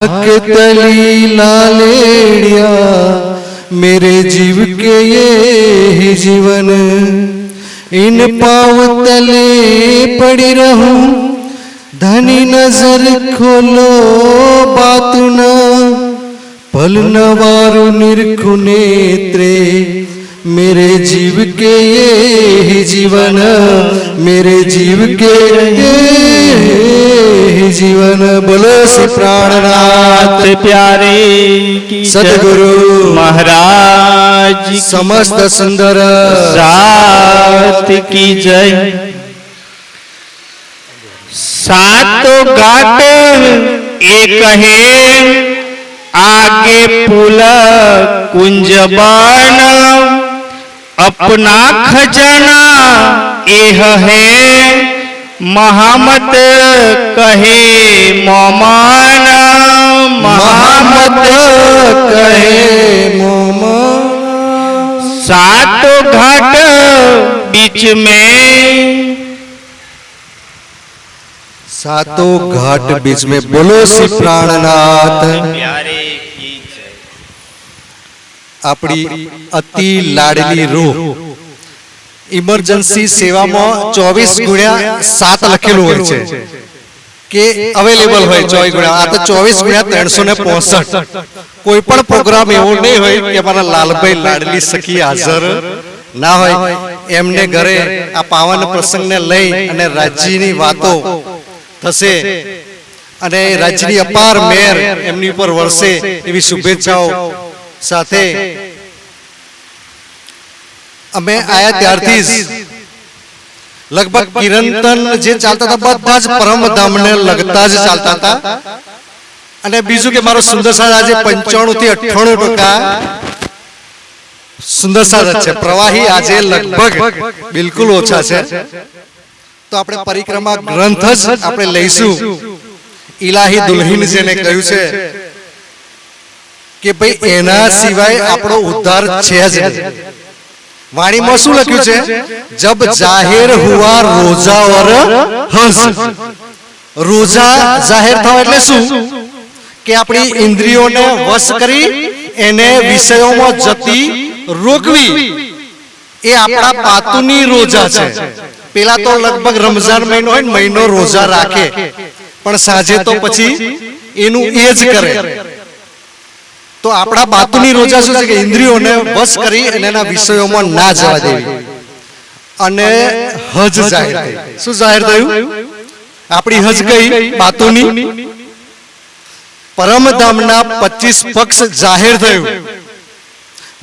तली लालेड़िया मेरे जीव के ये ही जीवन, इन पाँव तले पड़ी रहूं, धनी नजर खोलो बात न, पल नवारु निरखु नेत्रे मेरे जीव के ये ही जीवन, मेरे जीव के ये ही जीवन। बोलो श्री प्राणनाथ प्यारे की सद्गुरु महाराज समस्त सुंदर सात की जय। सातों घाट एक है, आगे पुल कुंज बन, अपना खजाना एह है, महामत कहे मोमान, महामत कहे मोमान। सातों घाट बीच में, सातों घाट बीच में। बोलो श्री प्राणनाथ प्यारे की जय। अपनी अति लाडली रूह इमरजन्सी सेवा में 24x7 लखेलू होय छे के अवेलेबल होय 24x आ तो 24x365 कोई पण प्रोग्राम एवो नहीं होय के हमारा लालभाई लाडली सखी हाजर ना होय। एमने घरे आ पावन प्रसंग ने लई अने राज्यनी वातो थशे अने राज्यनी अपार मेहर एमनी पर वरसे एवी शुभेच्छाओ साथे अमे आया त्यारथी लगभग किरंतन जे चालता था बधा ज परम धाम ने लगता ज चालता था अने बीजू के मारो सुंदर साज आज 95 થી 98% सुंदर साज छे। प्रवाही आज लगभग बिल्कुल ओछा छे। तो आपणे परिक्रमा ग्रंथ ज आपणे लईशु। इलाही दुल्हीन जेने कह્યું છે કે ભાઈ એના સિવાય આપણો ઉદ્ધાર છે જ નહીં। वाणी में शू लख्यु छे? जब जाहिर हुआ रोजा और हंस। रोजा जाहिर था एटले शू के अपनी इंद्रियों ने वश करी एने विषयों में जती रोकवी ए आपड़ा पातुनी रोजा छे। पेला तो लगभग रमजान महीनो होय महीनो रोजा राखे पण साँजे तो पछी एनु एज करे। तो आपड़ा बातुनी रोजा शू छे के इंद्रियों ने वश करी एना विषयों में ना जवा देवी अने हज जाहिर थई। शू जाहिर थयुं? आपणी हज गई बातुनी। परम धामना 25 पक्ष जाहिर थयुं।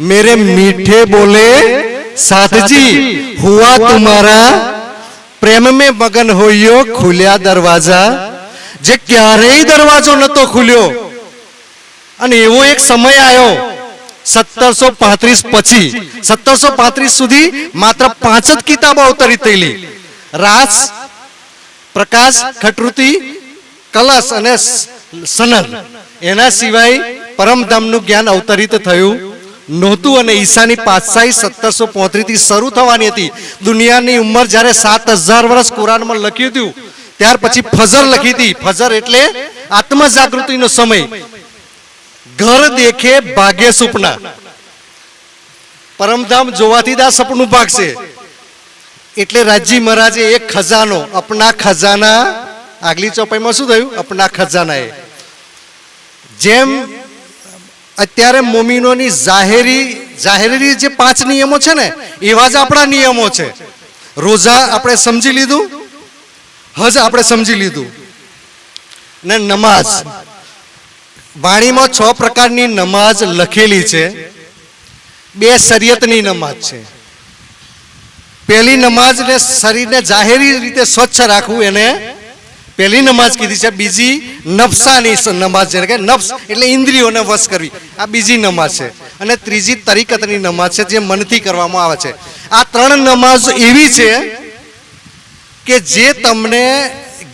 मेरे मीठे बोले साथ जी हुआ तुम्हारा, प्रेम में मगन होइयो खुल्या दरवाजा, जे क्यारेय दरवाजो नतो खुल्यो અને એવો એક સમય આવ્યો 1735 પછી 1735 સુધી માત્ર 5 જ કિતાબો અવતરિત થયેલી, રાસ, પ્રકાશ, ખટૃતિ, કલશ અને સનદ। એના સિવાય પરમધામનું જ્ઞાન અવતરિત થયું નહોતું અને ઈસાની પાતશાહી 1735 થી શરૂ થવાની હતી। દુનિયાની ઉંમર જ્યારે 7000 વર્ષ કુરાનમાં લખ્યું હતું ત્યાર પછી ફજર લખી હતી। ફજર એટલે આત્મ જાગૃતિનો સમય। घर देखे भाग्य सुपना, परमधाम जोवाथी दा सपनु भागशे। एटले राजी महाराजे एक खजानो अपना खजाना आगली चौपाई में शुं थयुं? अपना खजाना ए जेम अत्यारे मोमिनोनी जाहेरी जे 5 नियमो छे ने एवा ज आपणा नियमो छे। रोजा आपणे समजी लीधुं, हज आपणे समजी लीधुं ने नमाज। वाणी में 6 प्रकारनी नमाज लखेली छे। 2 शरीयतनी नमाज छे। पहली नमाज ने शरीर ने जाहेरी रीते स्वच्छ राखવું એને पहली नमाज कीधी छे। बीजी नफ्सानी नमाज जेने के नफ्स એટલે ઇન્દ્રિયોને વશ કરવી, આ બીજી નમાજ છે। અને ત્રીજી તરીકતની નમાજ છે જે મનથી કરવામાં આવે છે। આ 3 નમાજ એવી છે કે જે તમને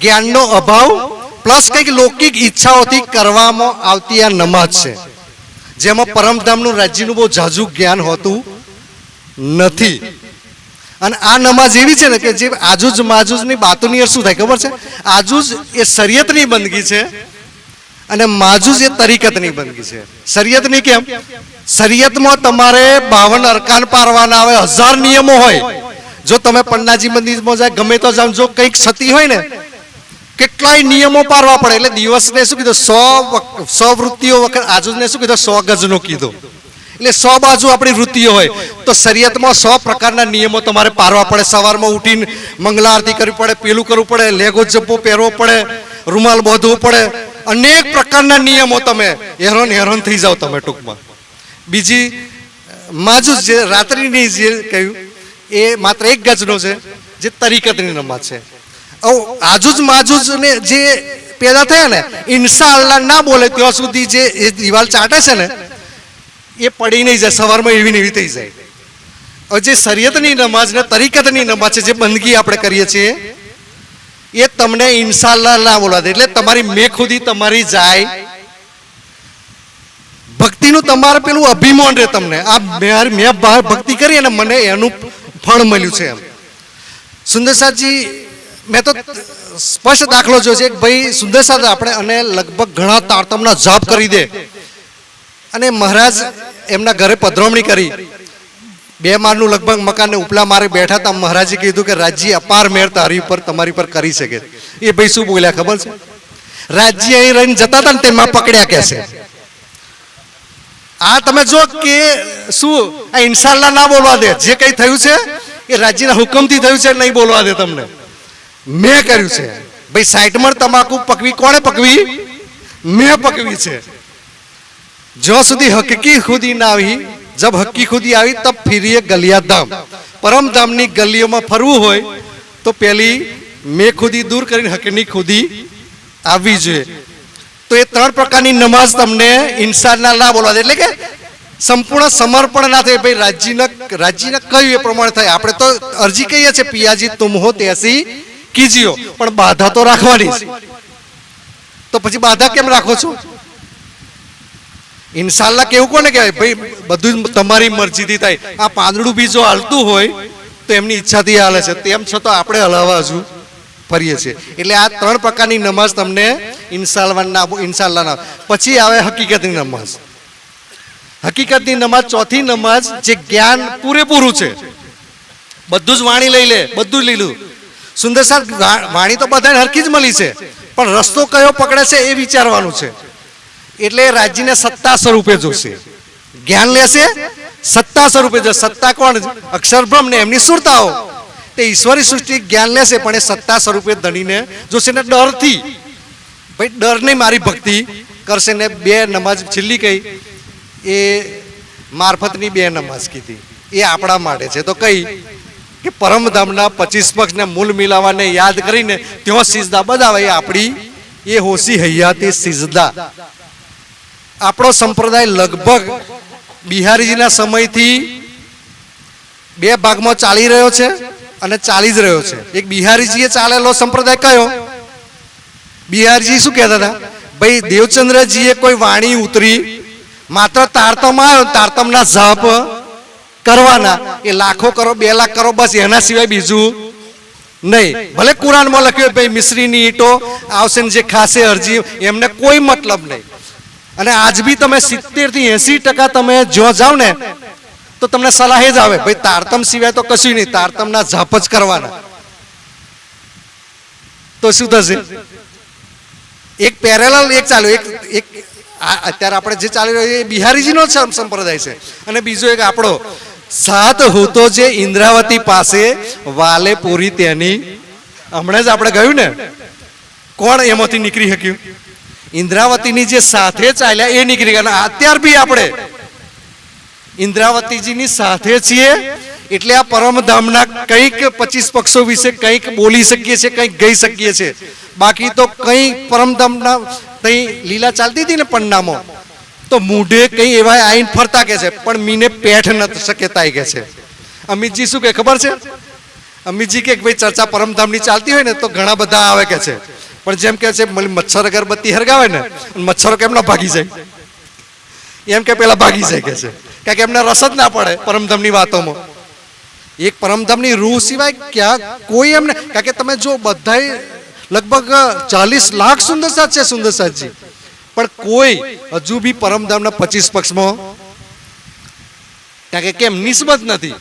જ્ઞાનનો અભાવ प्लस कई लौकिक इच्छाओं थी करवामां आवती आ नमाज छे, जेमां परमधामनुं राज्यनुं बहु जाजू ज्ञान होतुं नथी। અને આ નમાઝ એવી છે ને કે જે આજુજ માજુજની બાતોની શું થાય ખબર છે? આજુજ એ શરીયતની બંદગી છે અને માજૂઝ એ તરીકતની બંદગી છે, શરિયતની કેમ? શરિયતમાં તમારે 52 અરકાન પારવાના આવે, 1000 નિયમો હોય. જો તમે પન્નાજી મંદિરમાં જાય ગમે તો જાવ, જો કંઈક સતી હોય ને કેટલાય નિયમો પારવા પડે. એટલે દિવસને શું કીધું? 100 વૃત્તિઓ વખત આજુને શું કીધું? 100 ગજનો કીધો. એટલે 100 બાજુ આપણી વૃત્તિઓ હોય. તો શરિયતમાં 100 પ્રકારના નિયમો તમારે પારવા પડે. સવારમાં ઉઠીને મંગલા આરતી કરવી પડે, પેલું કરવું પડે, લેગો જબ્બો પહેરવો પડે, રૂમાલ બાંધવો પડે, અનેક પ્રકારના નિયમો. તમે હેરાન થઈ જાઓ તમે ટૂંકમાં. બીજી માજૂઝ જે રાત્રિની જે કહ્યું એ માત્ર 1 ગજનો છે, જે તરીકતની નમાઝ છે. આજુજ માજુજ ને જે પેદા થયા ને, ઇન્શાઅલ્લાહ ના બોલે ત્યાં સુધી જે એ દિવાલ ચાટે છે ને એ પડી નહીં જાય, સવારમાં એવી ને એવી થઈ જાય. હવે જે શરિયતની નમાઝ ને તરીકતની નમાઝ છે, જે બંદગી આપણે કરીએ છીએ, એ તમને ઇન્શાઅલ્લાહ ના બોલવા દે. એટલે તમારી મેખુદી તમારી જાય, ભક્તિનું તમારે પેલું અભિમાન રહે તમને. આ મેં ભક્તિ કરી અને મને એનું ફળ મળ્યું છે એમ. સુંદર સાહેબજી, મેં તો સ્પષ્ટ દાખલો જોયો છે. ભાઈ સુંદર સાહેબ આપણે અને લગભગ ઘણા તારતમના જાપ કરી દે, અને મહારાજ એમના ઘરે પધરામણી કરી. 2 માળનું લગભગ મકાનને ઉપલા મારે બેઠા હતા. મહારાજે કીધું કે રાજજી અપાર મેર તારી પર તમારી પર કરી શકે. એ ભાઈ શું બોલ્યા ખબર છે? રાજજી અહીં રહીને જતા હતા ને તેમાં પકડ્યા કે છે. આ તમે જો કે શું આ ઇન્શાઅલ્લાહ ના બોલવા દે. જે કંઈ થયું છે એ રાજ્યના હુકમથી થયું છે, નહીં બોલવા દે તમને. મેં કર્યું છે ભાઈ. સાઈડમાં તમાકુ પકવી કોણે પકવી? મેં પકવી છે. જ્યાં સુધી હકીકી ખુદી ના આવી, જબ હકી ખુદી આવી તબ ફિરીએ ગલિયા ધામ. પરમધામની ગલીઓમાં ફરવું હોય તો પેલી મેં ખુદી દૂર કરીને હકીની ખુદી આવવી જોઈએ. તો એ 3 પ્રકારની નમાઝ તમને ઇન્શાઅલ્લાહ ના બોલવા દે. એટલે કે સંપૂર્ણ સમર્પણ ના થાય. ભાઈ રાજ્યને કહ્યું એ પ્રમાણે થાય. આપણે તો અરજી કહીએ છીએ પિયાજી તુમ હો તેસી કીજીઓ, પણ બાધા તો રાખવાની છે. તો પછી બાધા કેમ રાખો છો? ઇન્શાઅલ્લાહ કેવું કોને કહેવાય? ભાઈ બધું તમારી મરજીથી થાય. આ પાંદડું બી જો હાલતું હોય તો એમની ઈચ્છાથી હાલે છે, તેમ છતાં આપણે હલાવવા હજુ ફરીએ છીએ. એટલે આ 3 પ્રકારની નમાઝ તમને ઇન્શાઅલ્લાહ ના. પછી આવે હકીકતની નમાઝ. હકીકતની નમાઝ ચોથી નમાઝ, જે જ્ઞાન પૂરેપૂરું છે. બધું જ વાણી લઈ લે, બધું લીધું. સુંદર સાહેબ, વાણી તો બધાને હરખી જ મળી છે, પણ રસ્તો કયો પકડે છે એ વિચારવાનું છે. એટલે રાજ્યને સત્તા સ્વરૂપે જોશે. જ્ઞાન લેશે, સત્તા સ્વરૂપે જોશે. સત્તા કોણ? અક્ષરબ્રહ્મ ને એમની સુરતાઓ. તે ઈશ્વરી સૃષ્ટિ જ્ઞાન લેશે, પણ એ સત્તા સ્વરૂપે ધણીને જોશે ને ડરથી. ભાઈ ડર નહીં, મારી ભક્તિ કરશે. ને 2 નમાઝ છેલ્લી કઈ એ મારફતની 2 નમાઝ કીધી, એ આપણા માટે છે. તો કઈ કે પરમધામના 25 પક્ષને મૂલ મિલાવાને યાદ કરીને ત્યાં સિજદા બધાવે. એ આપણી એ હોશી હૈયાતી સિજદા. આપણો સંપ્રદાય લગભગ બિહારીજીના સમયથી 2 ભાગમાં ચાલી રહ્યો છે અને ચાલી જ રહ્યો છે. એક બિહારીજીએ ચાલેલો સંપ્રદાય કયો? બિહારજી શું કહેતા હતા? ભાઈ દેવચંદ્રજીએ કોઈ વાણી ઉતરી, માત્ર તારતમ આવ્યો, તારતમના જાપ કરવાના. એ લાખો કરો, 2 લાખ કરો, બસ, એના સિવાય બીજું નહીં. ભલે કુરાનમાં લખ્યું ભાઈ મિશ્રીની ઈંટો આવશે ને જે ખાસે અરજી, એમને કોઈ મતલબ નહીં. અને આજ બી તમે 70 થી 80% તમે જો જાઓ ને તો તમને સલાહ જ આવે ભાઈ તારતમ સિવાય તો કશું નહીં, તારતમના જાપ જ કરવાના. તો શું થશે? એક પેરેલલ એક ચાલ્યો, એક અત્યારે આપણે જે ચાલી રહ્યો એ બિહારીજીનો સંપ્રદાય છે. અને બીજો એક આપણો 7 હોતો જે ઇન્દ્રાવતી પાસે વાલે પૂરી તેની. હમણાં જ આપણે ગયું ને, કોણ એમાંથી નીકળી શક્યું? ઇન્દ્રાવતીની જે સાથે ચાલ્યા એ નીકળી ગયા. અત્યાર બી આપણે ઇન્દ્રાવતીજીની સાથે છીએ. એટલે આ પરમધામના કંઈક 25 પક્ષો વિશે કંઈક બોલી શકીએ છીએ, કંઈક ગઈ શકીએ છીએ. બાકી તો કંઈ પરમધામના કંઈ લીલા ચાલતી હતી ને પન્નામો, તો મૂઢે કંઈ એવા આઈને ફરતા કે છે, પણ મીને પેઠ ન શકેતા કે છે. અમિતજી શું કે ખબર છે? અમિતજી કે ભાઈ ચર્ચા પરમધામની ચાલતી હોય ને તો ઘણા બધા આવે કે છે, પણ જેમ કે છે મચ્છર અગરબત્તી હરગાવે ને, મચ્છરો કેમ ના ભાગી જાય? એમ કે પેલા ભાગી જાય કે છે, કારણ કે એમને રસ જ ના પડે પરમધામની વાતોમાં. એક પરમધામની રૂહ સિવાય ક્યાં કોઈ એમને, કારણ કે તમે જો બધાય લગભગ 40 લાખ સુંદર સાથ છે સુંદર સાથજી, પણ કોઈ હજુ બી પરમધામના 25 પક્ષમાં કારણ કે કેમ નિસ્બત નથી.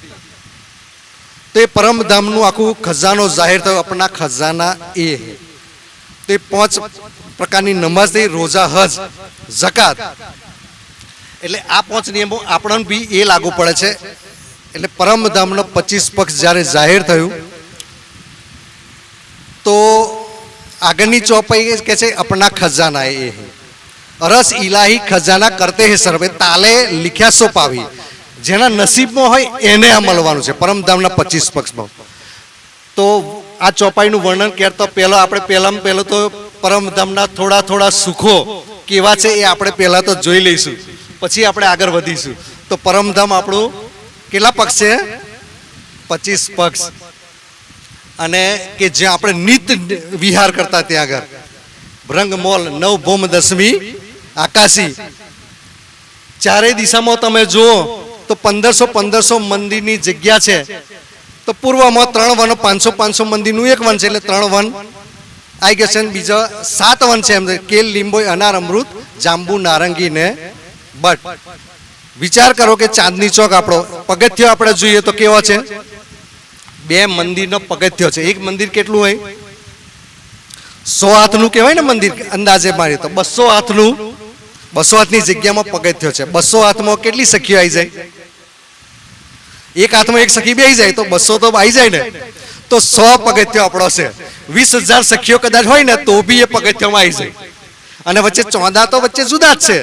તો એ પરમધામનું આખું ખજાનો જાહેર થયો. આપણા ખજાના એ હે. તો એ 5 પ્રકારની નમાઝ થઈ, રોઝા, હજ, ઝકાત. એટલે આ 5 નિયમો આપણને બી એ લાગુ પડે છે. એટલે પરમધામનો 25 પક્ષ જ્યારે જાહેર થયું તો આગળની ચોપાઈ કે છે અપના ખજાના એ હે. રસ ઇલાહી ખજાના કરતે હે સર્વે, તાલે લીખ્યા સો પાવી. જેના નસીબમાં હોય એને આ મળવાનું છે પરમધામના 25 પક્ષમાં. તો આ ચોપાઈનું વર્ણન કરતા પહેલા આપણે પહેલો તો પરમધામના થોડા સુખો કેવા છે એ આપણે પહેલા તો જોઈ લઈશું, પછી આપણે આગળ વધીશું. તો પરમધામ આપણું કેટલા પક્ષ છે? 25 પક્ષ. અને કે જ્યાં આપણે નિત્ય વિહાર કરતા ત્યાં આગળ રંગમોલ, નવ ભૌમ, દસમી આકાશી, ચારેય દિશામાં તમે જુઓ તો 1500 મંદિરની જગ્યા છે. તો પૂર્વમાં 3 વન, 500 મંદિરનું એક વન છે, એટલે 3 વન આવી ગયા છે. બીજા 7 વન છે એમ છે, કેલ, લીંબોય, અનાર, અમૃત, જાંબુ, નારંગી ને બટ. વિચાર કરો કે ચાંદની ચોક આપણો પગથિયો આપણે જોઈએ તો કેવો છે? 2 મંદિરનો પગથિયો છે. એક મંદિર કેટલું હોય? 100 હાથનું કહેવાય ને મંદિર અંદાજે મારી તો 200 હાથનું, 200 હાથની જગ્યામાં પગથિયો છે. 200 હાથમાં કેટલી સખીઓ આવી જાય? એક હાથમાં એક સખી બેસી જાય તો 200 તો આવી જાય ને. તો 100 પગથિયો આપણો છે. 20,000 સખીઓ કદાચ હોય ને તો બી એ પગથિયામાં આવી જાય. અને વચ્ચે ચોંદા તો વચ્ચે જુદા જ છે.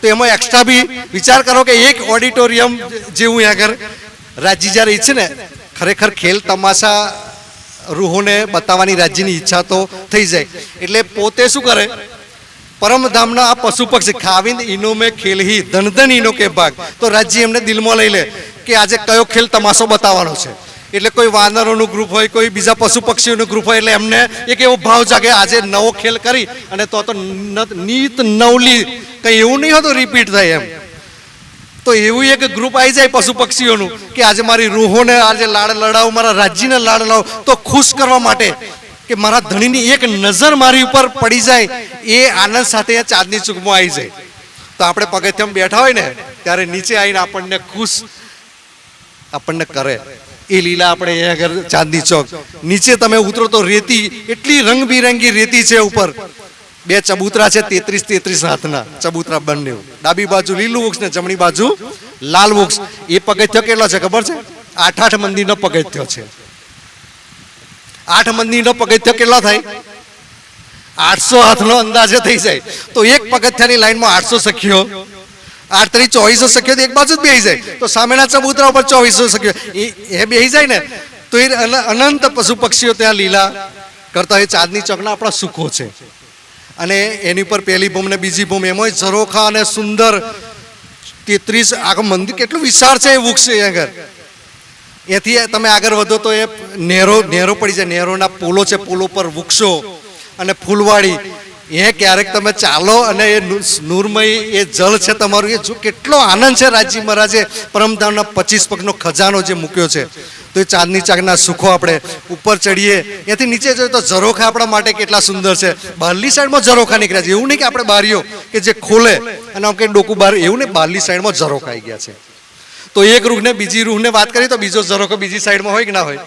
તો એમાં એક્સ્ટ્રા બી વિચાર કરો કે એક ઓડિટોરિયમ જેવું આગળ રાજ્ય જ્યારે ઈચ્છે ને, ખરેખર ખેલ તમાશા રૂહોને બતાવવાની રાજ્યની ઈચ્છા તો થઈ જાય. એટલે પોતે શું કરે? પરમધામના આ પશુ પક્ષી ખાવીને ઈનો મેં ખેલ હી ધન ધન ઈનો કે ભાગ. તો રાજ્ય એમને દિલમાં લઈ લે કે આજે કયો ખેલ તમાશો બતાવવાનો છે. એટલે કોઈ વાનરોનું ગ્રુપ હોય, કોઈ બીજા પશુ પક્ષીઓનું ગ્રુપ હોય, એટલે એમને એક એવો ભાવ જાગે આજે નવો ખેલ કરી અને તો નીત નવલી કંઈ એવું નહીં હોતું રિપીટ થાય એમ. તો એવું એક ગ્રુપ આવી જાય પશુ પક્ષીઓનું કે આજે મારી રૂહોને આજે લાડ લડાવું, મારા રાજ્યને લાડ લડાવું. તો ખુશ કરવા માટે કે મારા ધણીની એક નજર મારી ઉપર પડી જાય એ આનંદ સાથે ચાંદની ચૂકમાં આવી જાય. તો આપણે પગથિયામાં બેઠા હોય ને ત્યારે નીચે આવીને આપણને ખુશ આપણને કરે. એ લીલા આપણે અહીંયા આગળ ચાંદની ચોક નીચે તમે ઉતરો તો રેતી એટલી રંગબિરંગી રેતી છે. ઉપર 2 ચબૂતરા છે, 33 હાથના ચબૂતરા બંને. ડાબી બાજુ લીલું વૃક્ષ ને જમણી બાજુ લાલ વૃક્ષ. એ પગથિયો કેટલો છે ખબર છે? 8 મંદિરનો પગથિયો છે. 8 મંદિરનો પગથિયો કેટલો થાય? 800 હાથનો અંદાજે થઈ જાય. તો એક પગથિયાની લાઈનમાં 800 સખીઓ, 8 × 2400 સખીઓ એક બાજુ જ બેસી જાય. તો સામેના ચબૂતરા ઉપર 2400 સખીઓ એ બેસી જાય ને. તો એ અનંત પશુ પક્ષીઓ ત્યાં લીલા કરતા હોય. ચાંદની ચોકના આપણા સુખો છે. અને એની ઉપર પહેલી ભૂમ ને બીજી ભૂમ, એમાં ઝરોખા અને સુંદર 33 આખું મંદિર કેટલું વિશાળ છે એ વૃક્ષ આગળ. એથી તમે આગળ વધો તો એ નહેરો પડી જાય. નહેરોના પુલો છે, પુલો પર વૃક્ષો અને ફૂલવાડી. એ ક્યારેક તમે ચાલો અને એ નૂરમય એ જળ છે તમારું, એ જો કેટલો આનંદ છે. રાજજી મહારાજે પરમધામના 25 પગનો ખજાનો જે મૂક્યો છે. તો એ ચાંદની ચાકના સુખો આપણે ઉપર ચડીએ, એથી નીચે જોઈએ તો ઝરોખા આપણા માટે કેટલા સુંદર છે. બહારની સાઈડમાં ઝરોખા નીકળ્યા છે. એવું નહીં કે આપણે બારીઓ કે જે ખોલે અને આમ કે ડોકું બહાર, એવું નહીં. બહારની સાઈડમાં ઝરોખા આવી ગયા છે. તો એક રૂહને બીજી રૂહને વાત કરીએ તો બીજો ઝરોખો બીજી સાઈડમાં હોય કે ના હોય?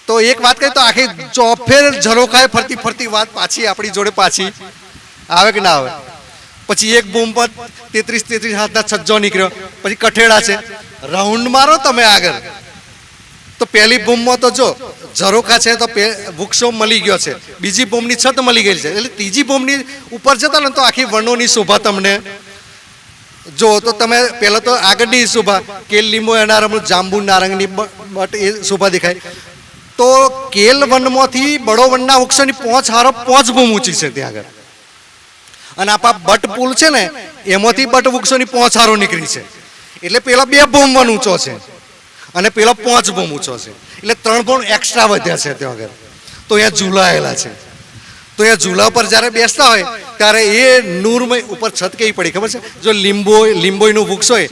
તો એક વાત કરીએ તો આખી ચોફેર ઝરોખાએ ફરતી વાત પાછી આપણી જોડે પાછી આવે કે ના આવે? પછી એક બૂમ પર 33 હાથના છજ્જો નીકળ્યો. પછી કઠેડા છે. રાઉન્ડ મારો તમે આગળ તો પહેલી બૂમમાં તો જો ઝરોખા છે તો વૃક્ષો મળી ગયો છે. બીજી બૂમની છત મળી ગઈ છે. એટલે ત્રીજી બૂમની ઉપર જતા ને તો આખી વર્ણોની શોભા તમને જો. તો તમે પહેલા તો આગળની શોભા કેલ, લીંબો, અનાર, અમૃત, જાંબુ, નારંગની બટ એ શોભા દેખાય. તો કેલ વનમાંથી બડો વનના વૃક્ષોની 5 બૂમ ઊંચી છે ત્યાં આગળ. અને આપા બટ પુલ છે ને એમાંથી બટ વૃક્ષોની 5 હારો નીકળી છે. એટલે પેલા 2 બૂમ વન ઊંચો છે અને પેલો 5 બૂમ ઊંચો છે. એટલે 3 બૂમ એક્સ્ટ્રા વધ્યા છે ત્યાં આગળ. તો અહીંયા ઝૂલા આવેલા છે. તો એ ઝૂલા પર જ્યારે બેસતા હોય ત્યારે એ નૂરમય ઉપર છત કેવી પડી ખબર છે? જો લીંબોયનું વૃક્ષ હોય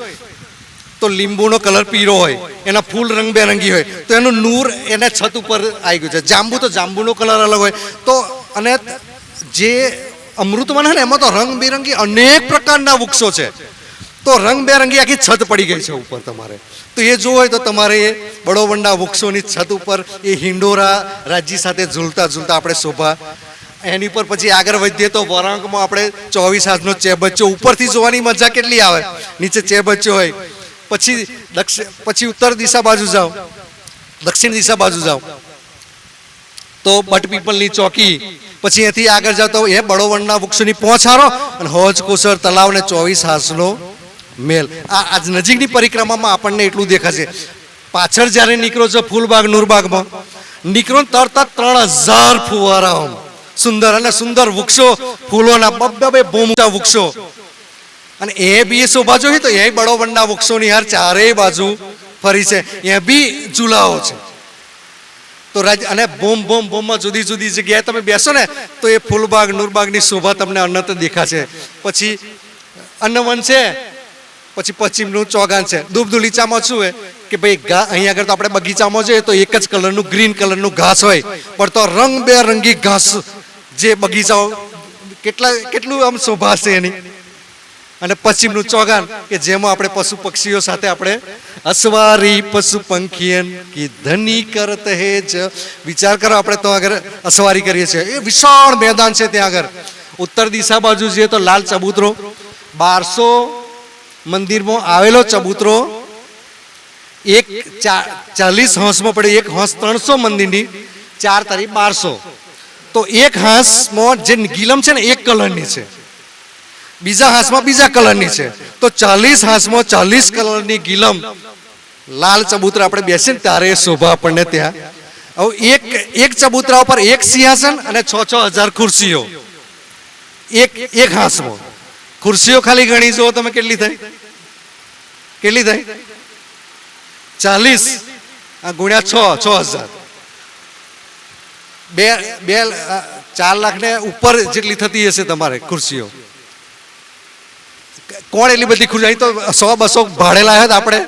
તો લીંબુનો કલર પીળો હોય, એના ફૂલ રંગબેરંગી હોય, તો એનું નૂર એને છત ઉપર આવી ગયું છે. જાંબુ તો જાંબુનો કલર અલગ હોય. તો અને જે અમૃતવન છે ને એમાં તો રંગબેરંગી અનેક પ્રકારના વૃક્ષો છે. તો રંગબેરંગી આખી છત પડી ગઈ છે ઉપર તમારે. તો એ જોવું હોય તો તમારે એ બળોવનના વૃક્ષોની છત ઉપર એ હિંડોરા રાજ્ય સાથે ઝૂલતા ઝૂલતા આપણે શોભા. એની પર પછી આગળ વધીએ તો વરાંકમાં આપણે 24 હાથનો ચેબચ્ચો ઉપરથી જોવાની મજા કેટલી આવે. નીચે ચેબચ્ચો હોય. પછી ઉત્તર દિશા બાજુ જાઓ, દક્ષિણ દિશા બાજુ જાઓ તો બટપીપલની ચોકી. પછી અહીંથી આગળ જાઓ તો એ બળોવનના વૃક્ષોની પહોંચારો અને હોજ કોસર તલાવ ને 24 હાથનો મેલ. આ નજીકની પરિક્રમામાં આપણને એટલું દેખાશે. પાછળ જ્યારે નીકળો છો ફૂલબાગ નૂરબાગમાં નીકળો તરત 3000 ફુવારાઓ, સુંદર અને સુંદર વૃક્ષો, ફૂલોના બબ્બે બોમટા વૃક્ષો. અને એ બી શોભા જોઈ તો એ બળોવનના વૃક્ષોની હાર ચારેય બાજુ ફરી છે. એ બી ઝૂલાઓ છે. તો અને બોમમાં જુદી જુદી જગ્યાએ તમે બેસો ને તો એ ફૂલબાગ નૂરબાગની શોભા તમને અનંત દેખાશે. પછી અન્નવન છે, પછી પશ્ચિમનું ચોગાન છે. દૂબદુલીચામાં શું હોય કે ભાઈ અહીંયા આગળ તો આપણે બગીચામાં જોઈએ તો એક જ કલરનું ગ્રીન કલરનું ઘાસ હોય, પણ તો રંગબેરંગી ઘાસ જે બગીચાઓ કેટલું આમ શોભા છે એની. અને પશ્ચિમનું ચોગાન કે જેમાં આપણે પશુ પક્ષીઓ સાથે આપણે અસવારી પશુ પંખીયન કી ધની કરત હે જ. વિચાર કરો આપણે તો આગળ અસવારી કરીએ છીએ. એ વિશાળ મેદાન છે ત્યાં આગળ. ઉત્તર દિશા બાજુ જઈએ તો લાલ ચબૂતરો 1200 મંદિરમાં આવેલો ચબૂતરો. એક 40 હાંસમાં પડે. એક હાંસ 300 મંદિરની, 4 તારી 1200. તો એક હાંસમાં જે ગીલમ છે ને એક કલરની છે, બીજા હાંસમાં બીજા કલરની છે. તો 40 હાંસમાં 40 કલરની ગીલમ લાલ ચબૂતરા આપણે બેસીને ત્યારે શોભા આપણને ત્યાં. હવે એક ચબૂતરા ઉપર એક સિંહાસન અને 6,000 ખુરશીઓ એક હાંસમાં. ખુરશીઓ ખાલી ગણી જુઓ તમે કેટલી થાય, કેટલી થાય 40 ગુણ્યા 6,000 4 લાખ ને ઉપર જેટલી થતી હશે તમારે ખુરશીઓ. કોણ એટલી બધી ખુરશી? અહીં તો 100-200 ભાડે લાવ્યા આપણે.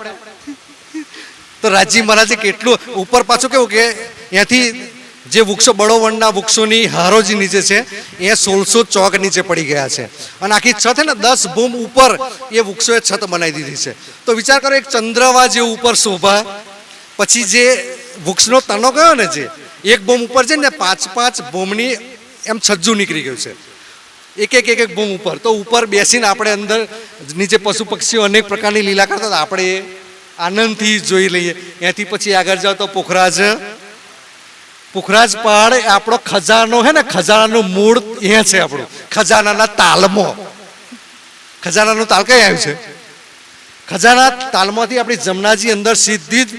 તો રાજી મહારાજે કેટલું ઉપર પાછું કેવું કે અહીંયાથી જે વૃક્ષો બળોવનના વૃક્ષોની હારો જે નીચે છે એ 1600 ચોક નીચે પડી ગયા છે. અને આખી છત ને 10 ભૂમ ઉપર એ વૃક્ષોએ છત બનાવી દીધી છે. તો વિચાર કરો એક ચંદ્રવા જેવું ઉપર શોભા. પછી જે વૃક્ષનો તનો ગયો ને જે એક બોમ ઉપર છે ને 5-5 બોમની એમ છજ્જુ નીકળી ગયું છે એક બોમ ઉપર. તો ઉપર બેસીને આપણે અંદર નીચે પશુ પક્ષીઓ અનેક પ્રકારની લીલા કરતા હતા, આપણે આનંદથી જોઈ લઈએ. ત્યાંથી પછી આગળ જાઓ તો પોખરાજ પહાડ આપણો ખજાનો હે ને, ખજાનાનું મૂળ એ છે આપણું. ખજાનાના તાલમાં, ખજાનાનું તાલ કઈ આવ્યું છે? ખજાના તાલમાંથી આપણી જમનાજી અંદર સીધી જ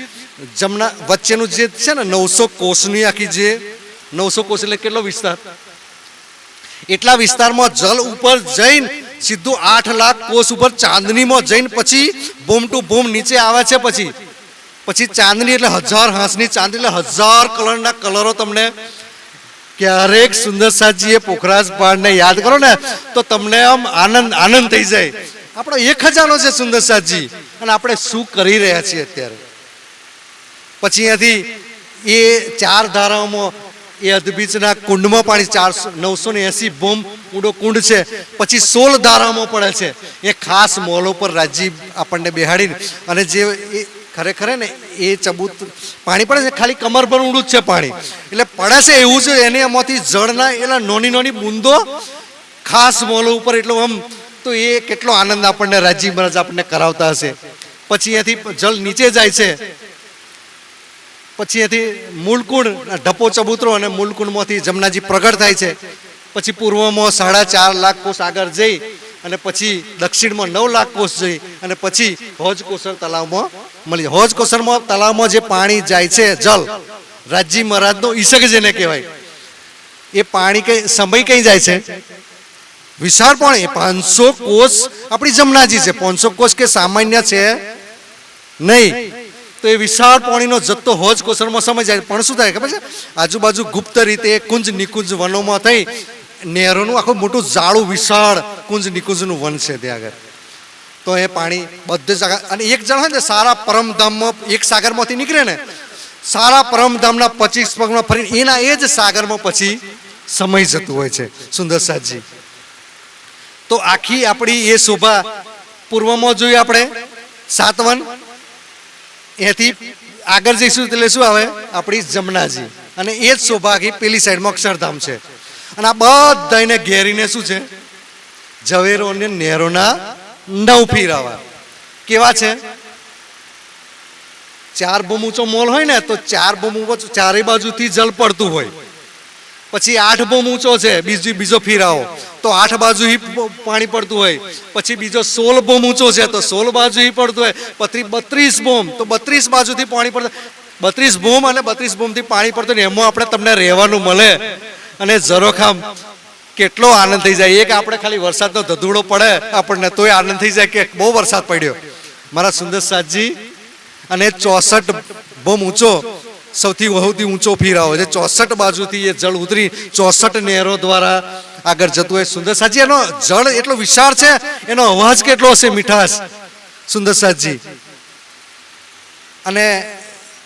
જમના વચ્ચેનું જે છે ને 900 કોષની આખી જે 900 કોષ એટલે કેટલો વિસ્તાર? એટલા વિસ્તારમાં જલ ઉપર જઈને સીધું 8 લાખ કોષ ઉપર ચાંદનીમાં જઈને પછી બોમ ટુ બોમ નીચે આવે છે. પછી ચાંદની એટલે 1000 હાંસની ચાંદની એટલે 1000 કલરના કલરો. તમને ક્યારેક સુંદર સાજીએ પોખરાજ પહાડને યાદ કરો ને તો તમને આમ આનંદ થઈ જાય. આપણો એક ખજાનો છે સુંદર સાજી અને આપણે શું કરી રહ્યા છીએ અત્યારે. પછી અહીંયાથી એ 4 ધારાઓમાં એ અદબીચના કુંડમાં પાણી 980 બોમ ઊંડો કુંડ છે. પછી 16 ધારામાં પડે છે. એ ખાસ મોલો પર રાજીવ આપણને બેહાડીને અને જે ખરેખર ને એ ચબૂત પાણી પડે છે ખાલી કમર પર ઊંડું જ છે પાણી એટલે પડે છે એવું છે. એને એમાંથી જળના એના નાની બૂંદો ખાસ મોલો ઉપર એટલો આમ. તો એ કેટલો આનંદ આપણને રાજીવ મહારાજ આપણને કરાવતા હશે. પછી અહીંયાથી જળ નીચે જાય છે. પછી અહીંયાથી મૂળકુંડ ઢપો ચબૂતરો અને મૂળકુંડમાંથી જમનાજી પ્રગટ થાય છે. પછી પૂર્વમાં 4.5 લાખ કોષ આગળ જઈ અને પછી દક્ષિણમાં 9 લાખ કોષ જઈ અને પછી હોજ કોસર તલાવમાં મળી. હોજ કોસરમાં તલાવમાં જે પાણી જાય છે જલ રાજી મહારાજનો ઈસક જેને કહેવાય, એ પાણી સમય કઈ જાય છે? વિશાળ પાણી 500 કોષ આપણી જમનાજી છે. 500 કોષ કે સામાન્ય છે નહીં. તો એ વિશાળ પાણીનો જથ્થો હોજ કોસરમાં સમય જાય. પણ શું થાય ખબર છે? આજુબાજુ ગુપ્ત રીતે કુંજ નિકુંજ વનોમાં થઈ નહેરોનું આખું મોટું જાળું વિશાળ કુંજ નિકુંજનું વન છે ત્યાં આગળ. તો એ પાણી બધે જગા. અને એક જણ હોય ને સારા પરમધામમાં એક સાગરમાંથી નીકળે ને, સારા પરમધામના 25 પગમાં ફરીને એના એ જ સાગરમાં પછી સમય જતું હોય છે સુંદર સાજી. તો આખી આપણી એ શોભા પૂર્વમાં જોઈએ આપણે સાતવન, એથી આગળ જઈશું એટલે શું આવે આપણી જમનાજી, અને એ જ શોભા આખી પેલી સાઈડમાં અક્ષરધામ છે. અને આ બધાને ઘેરીને શું છે ઝવેરો અને નેરોના નવ ફીરાવા. કેવા છે? 4 બોમ ઊંચો મોલ હોય ને તો 4 બોમ ઊંચો ચારે બાજુથી જલ પડતું હોય. પછી 8 બોમ ઊંચો છે બીજો ફીરાવો તો 8 બાજુ પાણી પડતું હોય. પછી બીજો 16 બોમ ઊંચો છે તો 16 બાજુ પડતું હોય. પછી 32 બોમ તો 32 બાજુથી પાણી પડતું. 32 બોમ અને 32 બોમથી પાણી પડતું ને એમાં આપણે તમને રહેવાનું મળે અને ઝરોખામ કેટલો આનંદ થઈ જાય. એક આપણે ખાલી વરસાદનો ધધૂડો પડે આપણને તોય આનંદ થઈ જાય કે બહુ વરસાદ પડ્યો. મારા સુંદર સાતજી અને 64 બોમ ઊંચો સૌથી ઊંચો ફીરાવો છે. 64 બાજુથી એ જળ ઉતરી 64 નહેરો દ્વારા આગળ જતું હોય. સુંદર સાતજી એનો જળ એટલો વિશાળ છે, એનો અવાજ કેટલો હશે, મીઠાશ સુંદર સાતજી. અને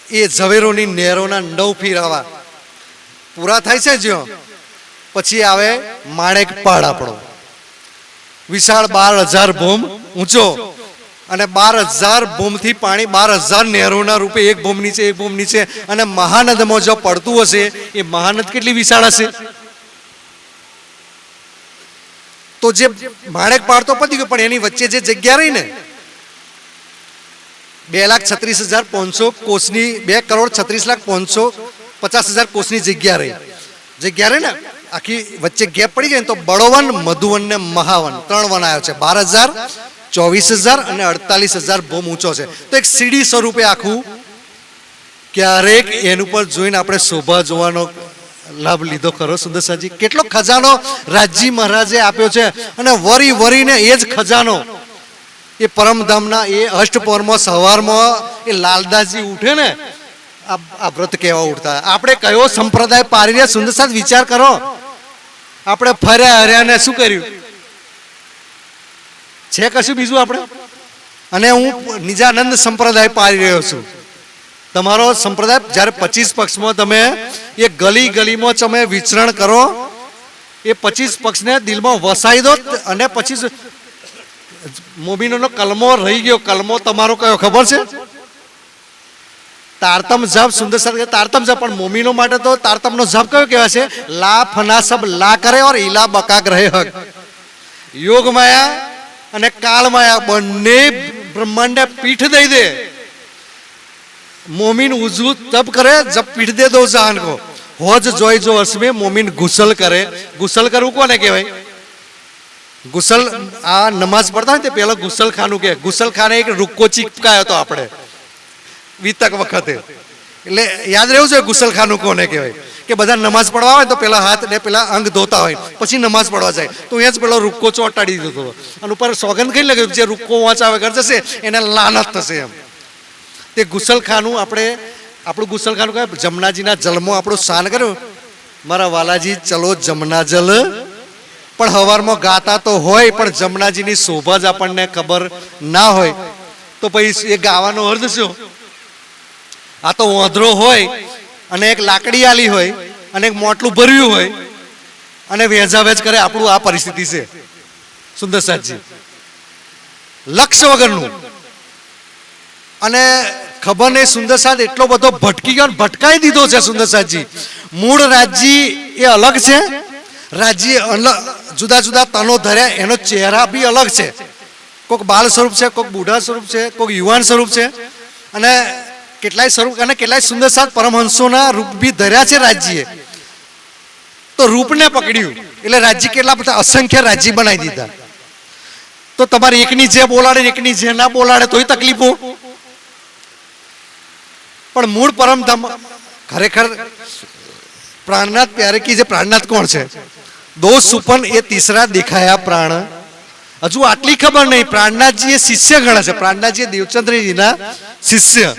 એ ઝવેરોની નહેરોના 9 ફીરાવા પૂરા થાય છે જ્યાં પછી આવે માણેક પાડ આપણો વિશાળ 12,000 બોમ ઊંચો અને 12,000 બોમથી પાણી 12,000 નહેરોના રૂપે એક બોમ નીચે અને મહાનદમાં જો પડતું હશે એ મહાનદ કેટલી વિશાળ હશે. તો જે માણેક પાડ તો પતી ગયો પણ એની વચ્ચે જે જગ્યા રહી ને 2,36,500 કોષની 2,36,550,000 કોષની જગ્યા રહી ને આખી વચ્ચે ગેપ પડી જાય ને તો બળોવન, મધુવન ને મહાવન 3 વન આવ્યો છે. 12,000, 24,000 અને 48,000 બોમ ઊંચો છે. તો એક સીડી સ્વરૂપે આખું ક્યારેક એનું પર જોઈને આપણે શોભા જોવાનો લાભ લીધો ખરો સુંદર સાજી? કેટલો ખજાનો રાજજી મહારાજે આપ્યો છે અને વરીને એ જ ખજાનો એ પરમધામના એ અષ્ટપોરમાં સવારમાં એ લાલદાસજી ઉઠે ને આ વ્રત કેવા ઉઠતા. આપણે કયો સંપ્રદાય પારી રહ્યા સુંદર સાથ વિચાર કરો. આપણે ફર્યા હર્યા ને શું કર્યું છે કશું બીજું આપણે? અને હું નિજાનંદ સંપ્રદાય પારી રહ્યો છું. તમારો સંપ્રદાય જ્યારે 25 પક્ષમાં તમે એ ગલીમાં તમે વિચરણ કરો, એ 25 પક્ષને દિલમાં વસાઈ દો અને પછી મોમીનોનો કલમો રહી ગયો. કલમો તમારો કયો ખબર છે? તારતમ જપ. સુંદર સાથ તારતમ જપ. પણ મોમીનો માટે તો તારતમનો જપ કયો કહેવાય છે? લા ફના સબ લા કરે ઓર ઈલા બકા ગ્રહે હક. યોગ માયા અને કાળ માયા બંને બ્રહ્માંડને પીઠ દઈ દે. મોમીન ઉજુ તપ કરે જબ પીઠ દે દો જાન કો હોજ જોઈ જો અસમે મોમીન ગુસલ કરે. ગુસલ કરવું કોને કહેવાય? ગુસલ આ નમાઝ પડતા હોય તે પેલા ગુસલખાનું કે ગુસલખાને એક રૂક્કો ચીપકાયો હતો આપણે વિતક વખતે. એટલે યાદ રહેવું જોઈએ ગુસલખાનું કોને કહેવાય કે બધા નમાઝ પડવા હોય તો પેલા હાથ ને પેલા અંગ ધોતા હોય પછી નમાઝ પડવા જાય તો અહીંયા જ પેલો રૂક્કો ચોંટાડી દીધો હતો અને ઉપર સોગંદ કઈ લખ્યું જે રૂક્કો વાંચાવે ઘર જશે એને લાનત થશે એમ. તે ગુસલખાનું આપણું ગુસલખાનું કહે જમનાજીના જલમાં આપણું સ્નાન કર્યું. મારા વાલાજી ચલો જમના જલ. પણ હવારમાં ગાતા તો હોય પણ જમનાજીની શોભા જ આપણને ખબર ના હોય તો પછી એ ગાવાનો અર્થ શું? આ તો વાંદરો હોય અને એક લાકડી આલી હોય અને એક મોટલું ભર્યું હોય અને વેજાવેજ કરે. આપણું આ પરિસ્થિતિ છે સુંદર સાતજી, લક્ષ્ય વગરનું. અને ખબર નહીં સુંદર સાથ એટલો બધો ભટકી ગયો, ભટકાઈ દીધો છે સુંદર સાતજી. મૂળ રાજ્ય એ અલગ છે, રાજ્ય જુદા જુદા તનો ધર્યા, એનો ચહેરા બી અલગ છે. કોઈક બાળ સ્વરૂપ છે, કોઈક બુઢા સ્વરૂપ છે, કોઈક યુવાન સ્વરૂપ છે અને કેટલાય સ્વરૂપ અને કેટલાય સુંદર સાથ પરમહંસોના રૂપ બી ધર્યા છે રાજ્યએ. તો રૂપને પકડ્યું એટલે રાજ્ય કેટલા બધા અસંખ્ય રાજ્ય બનાવી દીધા. તો તમારે એકની જે બોલાડે એકની જે ના બોલાડે તોય તકલીફો. પણ મૂળ પરમધામ ખરેખર પ્રાણનાથ પ્યારે કી જે પ્રાણનાથ કોણ છે? દો સુપન એ તીસરા દેખાયા પ્રાણ. હજુ આટલી ખબર નહીં. પ્રાણનાથજી એ શિષ્ય ગણા છે. પ્રાણનાથજી દેવચંદ્રજીના શિષ્ય.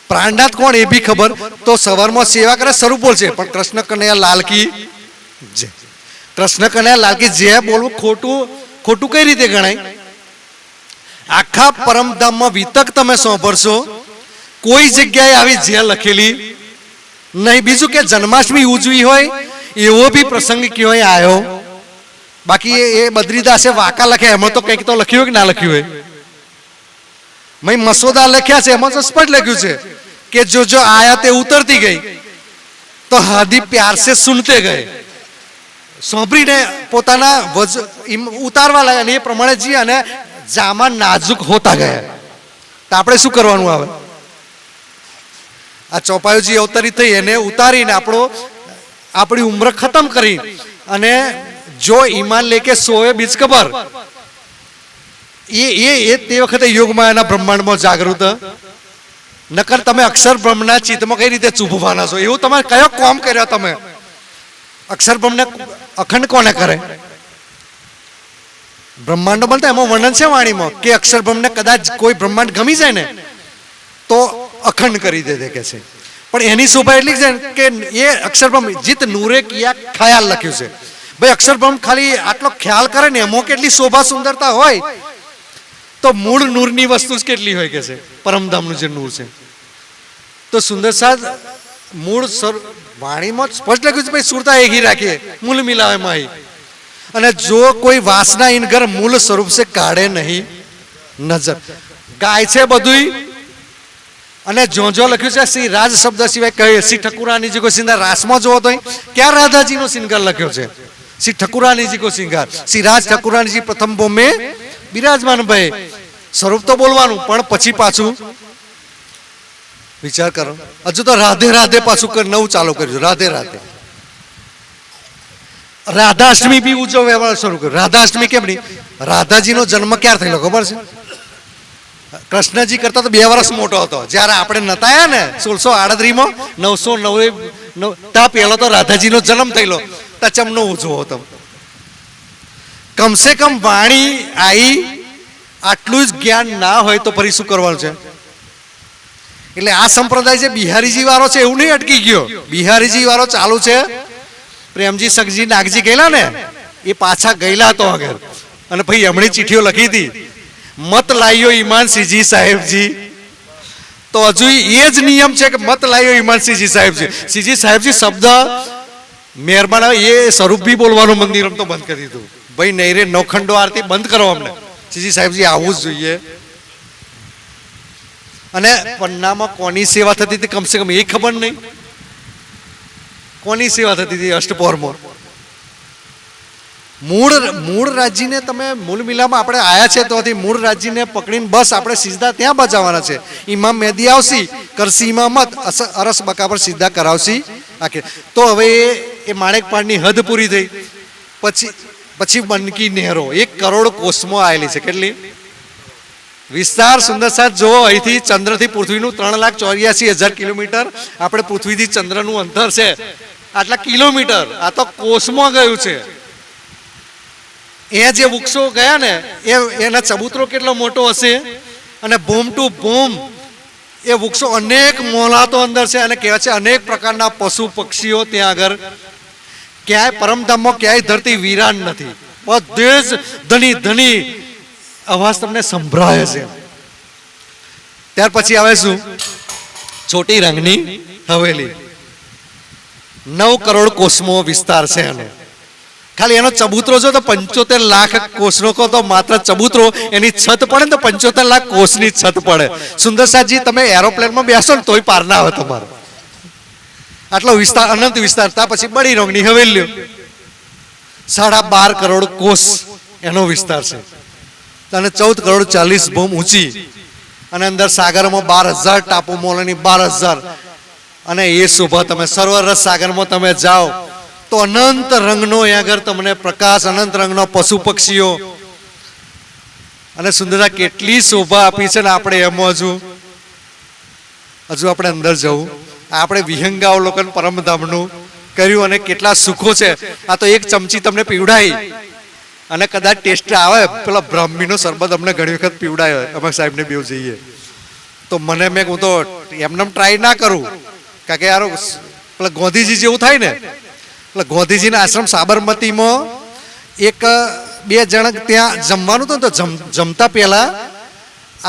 પ્રાણનાથ કોણ એ બી ખબર. તો સવારમાં સેવા કરે સ્વરૂપ બોલશે પણ કૃષ્ણ કનૈયા લાલ કી જય. કૃષ્ણ કનૈયા લાલ કી જય બોલવું ખોટું કઈ રીતે ગણાય? આખા પરમધામમાં વિતક તમે સાંભળશો કોઈ જગ્યાએ આવી જય લખેલી નહીં. બીજું કે જન્માષ્ટમી ઉજવી હોય એવો બી પ્રસંગ કહેવાય આવ્યો બાકી એ બદ્રીદાસે વાંકા લખ્યા એમાં તો કંઈક તો લખ્યું હોય કે ના લખ્યું હોય. મેં મસોદા લખ્યા છે એમાં તો સ્પષ્ટ લખ્યું છે કે જો જો આયાતે ઉતરતી ગઈ તો હાદી પ્યાર સે સુનતે ગए. સાંભળીને પોતાના ઉતારવા લાગ્યા અને એ પ્રમાણે જી અને જામા નાજુક હોતા ગયા. તો આપણે શું કરવાનું આવે? આ ચોપાયુજી અવતરી થઈ એને ઉતારીને આપણી ઉંમર ખતમ કરી અને જો ઈમાન લેકે સોએ બીજ કબર એ તે વખતે યોગમાં એના બ્રહ્માંડમાં જાગૃત. નકર તમે અક્ષર બ્રહ્મના ચિત્તમાં કઈ રીતે ચૂભવાના છો? એવું તમે કયો કોમ કર્યો? તમે અક્ષર બ્રહ્મને અખંડ કોને કરે? બ્રહ્માંડો બનતા એમાં વર્ણન છે વાણીમાં કે અક્ષર બ્રહ્મને કદાચ કોઈ બ્રહ્માંડ ગમી જાય ને તો અખંડ કરી દે કે છે. પણ એની શોભા એટલી છે કે એ અક્ષર બ્રહ્મ જીત નૂરે કિયા ખ્યાલ લખ્યું છે. ભાઈ અક્ષર બ્રહ્મ ખાલી આટલો ખ્યાલ કરે ને એમાં કેટલી શોભા સુંદરતા હોય તો મૂળ નૂરની વસ્તુ જ કેટલી હોય કે છે. પરમધામનું જે નૂર છે તો સુંદર સાદ મૂળ વાણીમાં સ્પષ્ટ લખ્યું છે ભાઈ સુરતા એકી રાખીએ મૂળ મિલાવે માહી. અને જો કોઈ વાસના ઇન ઘર મૂળ સ્વરૂપ સે કાઢે નહીં નજર. ગાય છે બધું. અને જો લખ્યું છે શ્રી રાજ શબ્દ સિવાય કહે શ્રી ઠકુરાનીજી કો સિંગાર રાસમાં જોવો તો ક્યાં રાધાજીનો સિંગાર લખ્યો છે? શ્રી ઠકુરાનીજી કો સિંગાર. શ્રી રાજ ઠકુરાનીજી પ્રથમ બોમે બિરાજમાન ભાઈ. સ્વરૂપ તો બોલવાનું પણ પછી પાછું વિચાર કરો. હજુ તો રાધે રાધે પાછું નવું ચાલુ કર્યું. રાધે રાધે. રાધાષ્ટમી બી ઉજવવા શરૂ કર્યું. રાધાષ્ટમી કેમ નહીં? રાધાજીનો જન્મ ક્યારે થયેલો ખબર છે? કૃષ્ણજી કરતા તો 2 વર્ષ મોટો હતો જ્યારે આપણે નતાયા ને 1638માં 909 ત્યાં પહેલો તો રાધાજીનો જન્મ થયેલો. તચમનો ઉજવો હતો. કમસે કમ વાણી આવી આટલું જ જ્ઞાન ના હોય તો ફરી શું કરવાનું છે? એટલે આ સંપ્રદાય છે બિહારીજી વાળો છે એવું નહીં અટકી ગયો. બિહારીજી વાળો ચાલુ છે. પ્રેમજી સખજી નાગજી ગયેલા ને એ પાછા ગયેલા તો આગળ અને ભાઈ એમણે ચીઠીઓ લખી હતી મત લાયો ઈમાનસિંહજી સાહેબજી. તો હજુ એ જ નિયમ છે કે મત લાયો ઈમાનસિંહજી સાહેબજી. સિંહજી સાહેબજી શબ્દ મહેરબાન એ સ્વરૂપ બી બોલવાનું મંદિરમ તો બંધ કરી દીધું. ભાઈ નહીં રે નવખંડો આરતી બંધ કરો અમને. સિંહજી સાહેબજી આવવું જ જોઈએ. અને પન્નામાં કોની સેવા થતી હતી કમસે કમ એ ખબર નહીં. કોની સેવા થતી હતી અષ્ટપોરમાં? મૂળ રાજ્યને તમે મૂળ મિલામાં આપણે આયા છે તો મૂળ રાજ્યને પકડીને બસ આપણે સીધા ત્યાં બચાવવાના છે. ઇમામ મેદી આવશી કરશી ઇમામત અરસ બકા પર સીધા કરાવશી આખી. તો હવે એ માણેકપાળની હદ પૂરી થઈ. પછી બનકી નહેરો 1 કરોડ કોષમાં આવેલી છે. કેટલી વિસ્તાર સુંદર સાથ જો અહીંથી ચંદ્રથી પૃથ્વીનું 3,84,000 કિલોમીટર. આપણે પૃથ્વીથી ચંદ્રનું અંતર છે આટલા કિલોમીટર. આ તો કોષમાં ગયું છે. એ જે વૃક્ષો ગયા ને એના ચબૂતરો કેટલો મોટો હશે અને બોમ ટુ બોમ એ વૃક્ષો અનેક મોલાતો અંદર છે. અને કહેવાય છે અનેક પ્રકારના પશુ પક્ષીઓ ત્યાં આગળ. ક્યાંય પરમધામમાં ક્યાંય ધરતી વિરાન નથી. બધે જ ધની ધની અવાજ તમને સંભળાય છે. ત્યાર પછી આવે શું? છોટી રંગની હવેલી. 9 કરોડ કોષમો વિસ્તાર છે એનો. ખાલી એનો ચબૂતરો જો તો 75 લાખ કોષનો કહો તો માત્ર ચબૂતરો એની છત પડે ને તો 75 લાખ કોષની છત પડે. સુંદર સાહેબજી તમે એરોપ્લેનમાં બેસો ને તોય પાર ના આવે તમારે. આટલો વિસ્તાર અનંત વિસ્તાર. ત્યાર પછી બડી રંગની હવેલીઓ 12.5 કરોડ કોષ એનો વિસ્તાર છે. અને 14 કરોડ 40 બોમ ઊંચી. અને અંદર સાગરમાં 12,000 ટાપુ મોલની 12,000. અને એ શોભા તમે સર્વરસ સાગરમાં તમે જાઓ તો અનંત રંગનો અહીંયા આગળ તમને પ્રકાશ, અનંત રંગનો પશુ પક્ષીઓ અને સુંદરતા કેટલી શોભા આપી છે ને. આપણે એમાં હજુ આપણે અંદર જવું. આપણે વિહંગાવલોકન પરમધામનું કર્યું અને કેટલા સુખો છે. આ તો 1 ચમચી તમને પીવડાવી અને કદાચ ટેસ્ટ આવે પેલા બ્રાહ્મીનો શરબત અમને ઘણી વખત પીવડાયો અમે સાહેબને બેવ જઈએ તો મેં હું તો એમને ટ્રાય ના કરું કારણ કે યાર પેલા ગોંધીજી જેવું થાય ને. એટલે ગોંધીજીના આશ્રમ સાબરમતીમાં 1-2 જણ ત્યાં જમવાનું હતું તો જમતા પહેલા